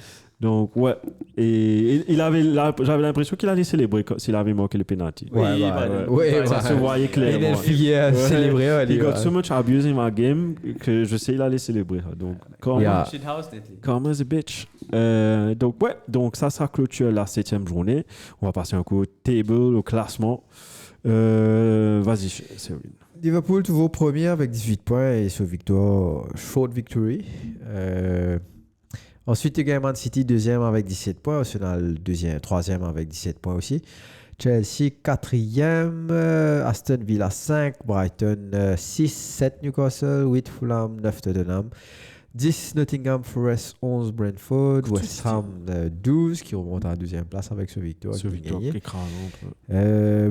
Donc ouais, et j'avais l'impression qu'il allait célébrer s'il avait manqué le penalty. Ça se voyait clairement. Il a fini célébrer. He got so much abuse in my game que je sais qu'il allait célébrer. Donc comme a bitch. Donc ça clôture la 7e journée. On va passer un coup au table, au classement. Vas-y, Céline. Liverpool toujours premier avec 18 points et sur victoire, short victory. Ensuite, il y a Man City deuxième avec 17 points, Arsenal troisième avec 17 points aussi. Chelsea 4e, Aston Villa 5, Brighton 6, 7 Newcastle, 8 Fulham, 9 Tottenham, 10 Nottingham Forest, 11 Brentford, West Ham 12 qui remonte à la 2e place avec ce victoire.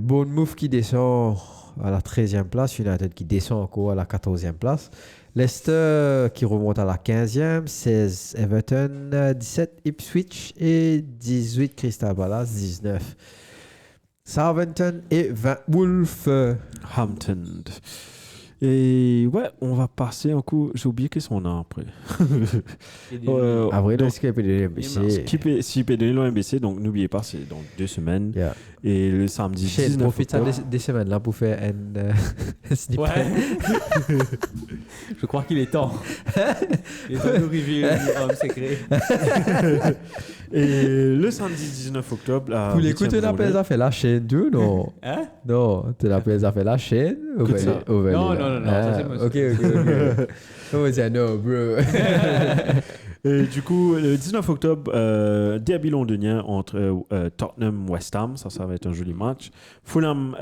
Bournemouth qui descend à la 13e place, United qui descend encore à la 14e place, Leicester qui remonte à la 15e, 16 Everton, 17 Ipswich et 18 Crystal Palace, 19 Southampton et 20 Wolverhampton. Et ouais, on va passer un coup. J'ai oublié qu'est-ce qu'on a après. Avril, donc, est-ce qu'il y a NBC? Si PD l'OMBC, donc n'oubliez pas, c'est dans 2 semaines. Yeah. Et le samedi Shane, 19 profite octobre. des semaines là pour faire un snippet. Ouais. Je crois qu'il est temps. Il est temps de nous révéler l'homme secret. Et le samedi 19 octobre. la Pour l'écoute, tu 8e n'appelles journée. ça fait la chaîne, tu non? Hein? Non, tu n'appelles ça fait la chaîne? Écoute ça. Non, ça, c'est moi. Ok. Oh, c'est no, bro. Et du coup, le 19 octobre, derby londonien entre Tottenham West Ham, ça va être un joli match. Fulham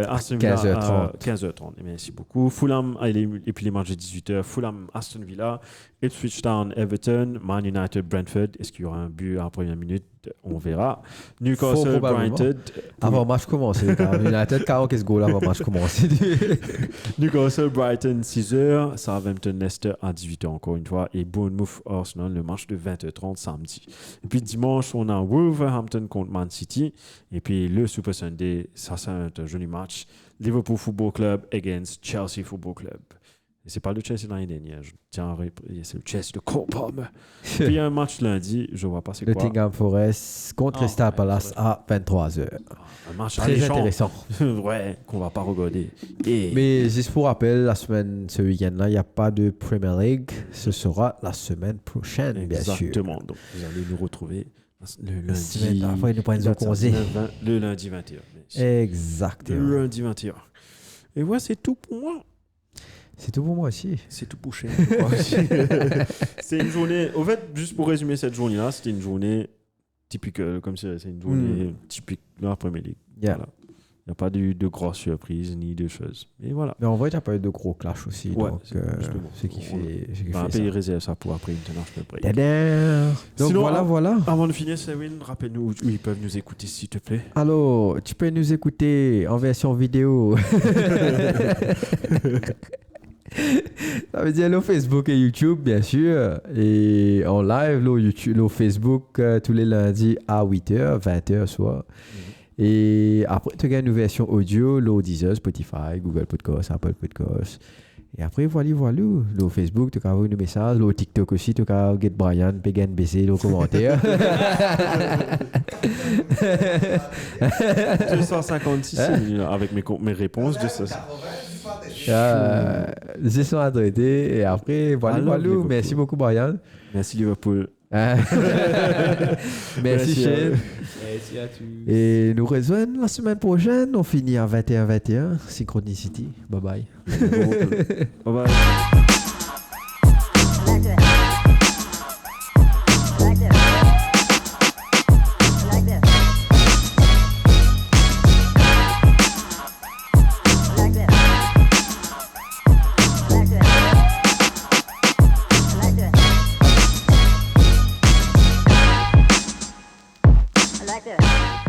Aston Villa 15h30. 15h30. Merci beaucoup. Fulham et puis les matchs de 18h. Fulham Aston Villa, Ipswich Town Everton, Man United Brentford. Est-ce qu'il y aura un but à la première minute? On verra. Newcastle probablement. Brighton. Avant le match commencé, United 40 goals avant le match commencé. Newcastle Brighton 6h, Southampton Leicester à 18h encore une fois et Bournemouth Arsenal le match de 20h30 samedi. Et puis dimanche on a Wolverhampton contre Man City et puis le Super Sunday, ça c'est un joli match. Liverpool Football Club against Chelsea Football Club. Et c'est pas le Chelsea l'année dernière, je tiens à c'est le Chelsea de Cole Palmer. Et puis il y a un match lundi, je vois pas c'est quoi. Nottingham Forest contre Oh, Crystal ouais, Palace à 23h. Un match Très alléchant. intéressant. Ouais, qu'on va pas regarder. Et Mais juste pour rappel, ce week-end-là, il n'y a pas de Premier League. Ce sera la semaine prochaine, bien sûr. exactement. Donc vous allez nous retrouver le La semaine lundi. après, nous prenons congé. Le lundi 21. Exactement. Le lundi 21. Et ouais, c'est tout pour moi. C'est tout pour moi aussi. C'est tout pour chez moi. C'est une journée. Au fait, juste pour résumer cette journée-là, c'était une journée typique, comme c'est une journée typique de la Premier League. Yeah. Voilà. Il n'y a pas de grosses surprises ni de choses. Mais voilà. Mais en vrai, il n'y a pas eu de gros clash aussi. Ouais, donc, c'est justement. ce qui fait, Un pays réserve ça pour après International Break. Tadam. Donc Sinon, voilà. Avant de finir, Sewin, rappelle-nous où ils peuvent nous écouter, s'il te plaît. Alors, tu peux nous écouter en version vidéo. Ça veut dire le Facebook et YouTube, bien sûr. Et en live, le Facebook, tous les lundis à 8h, 20h soit. Et après, tu as une version audio, le Deezer, Spotify, Google Podcast, Apple Podcast. Et après, voilà. Le Facebook, tu as un message. Le TikTok aussi, tu as Get Brian, Pegan BC, le commentaire. 256 avec mes réponses. J'ai son adresse. Et après, voilà. Merci beaucoup, Brian. Merci Liverpool. Merci Shane. Merci à tous. Et nous rejoignons la semaine prochaine. On finit à 21-21. Synchronicity. Bye bye. Bye bye. like that.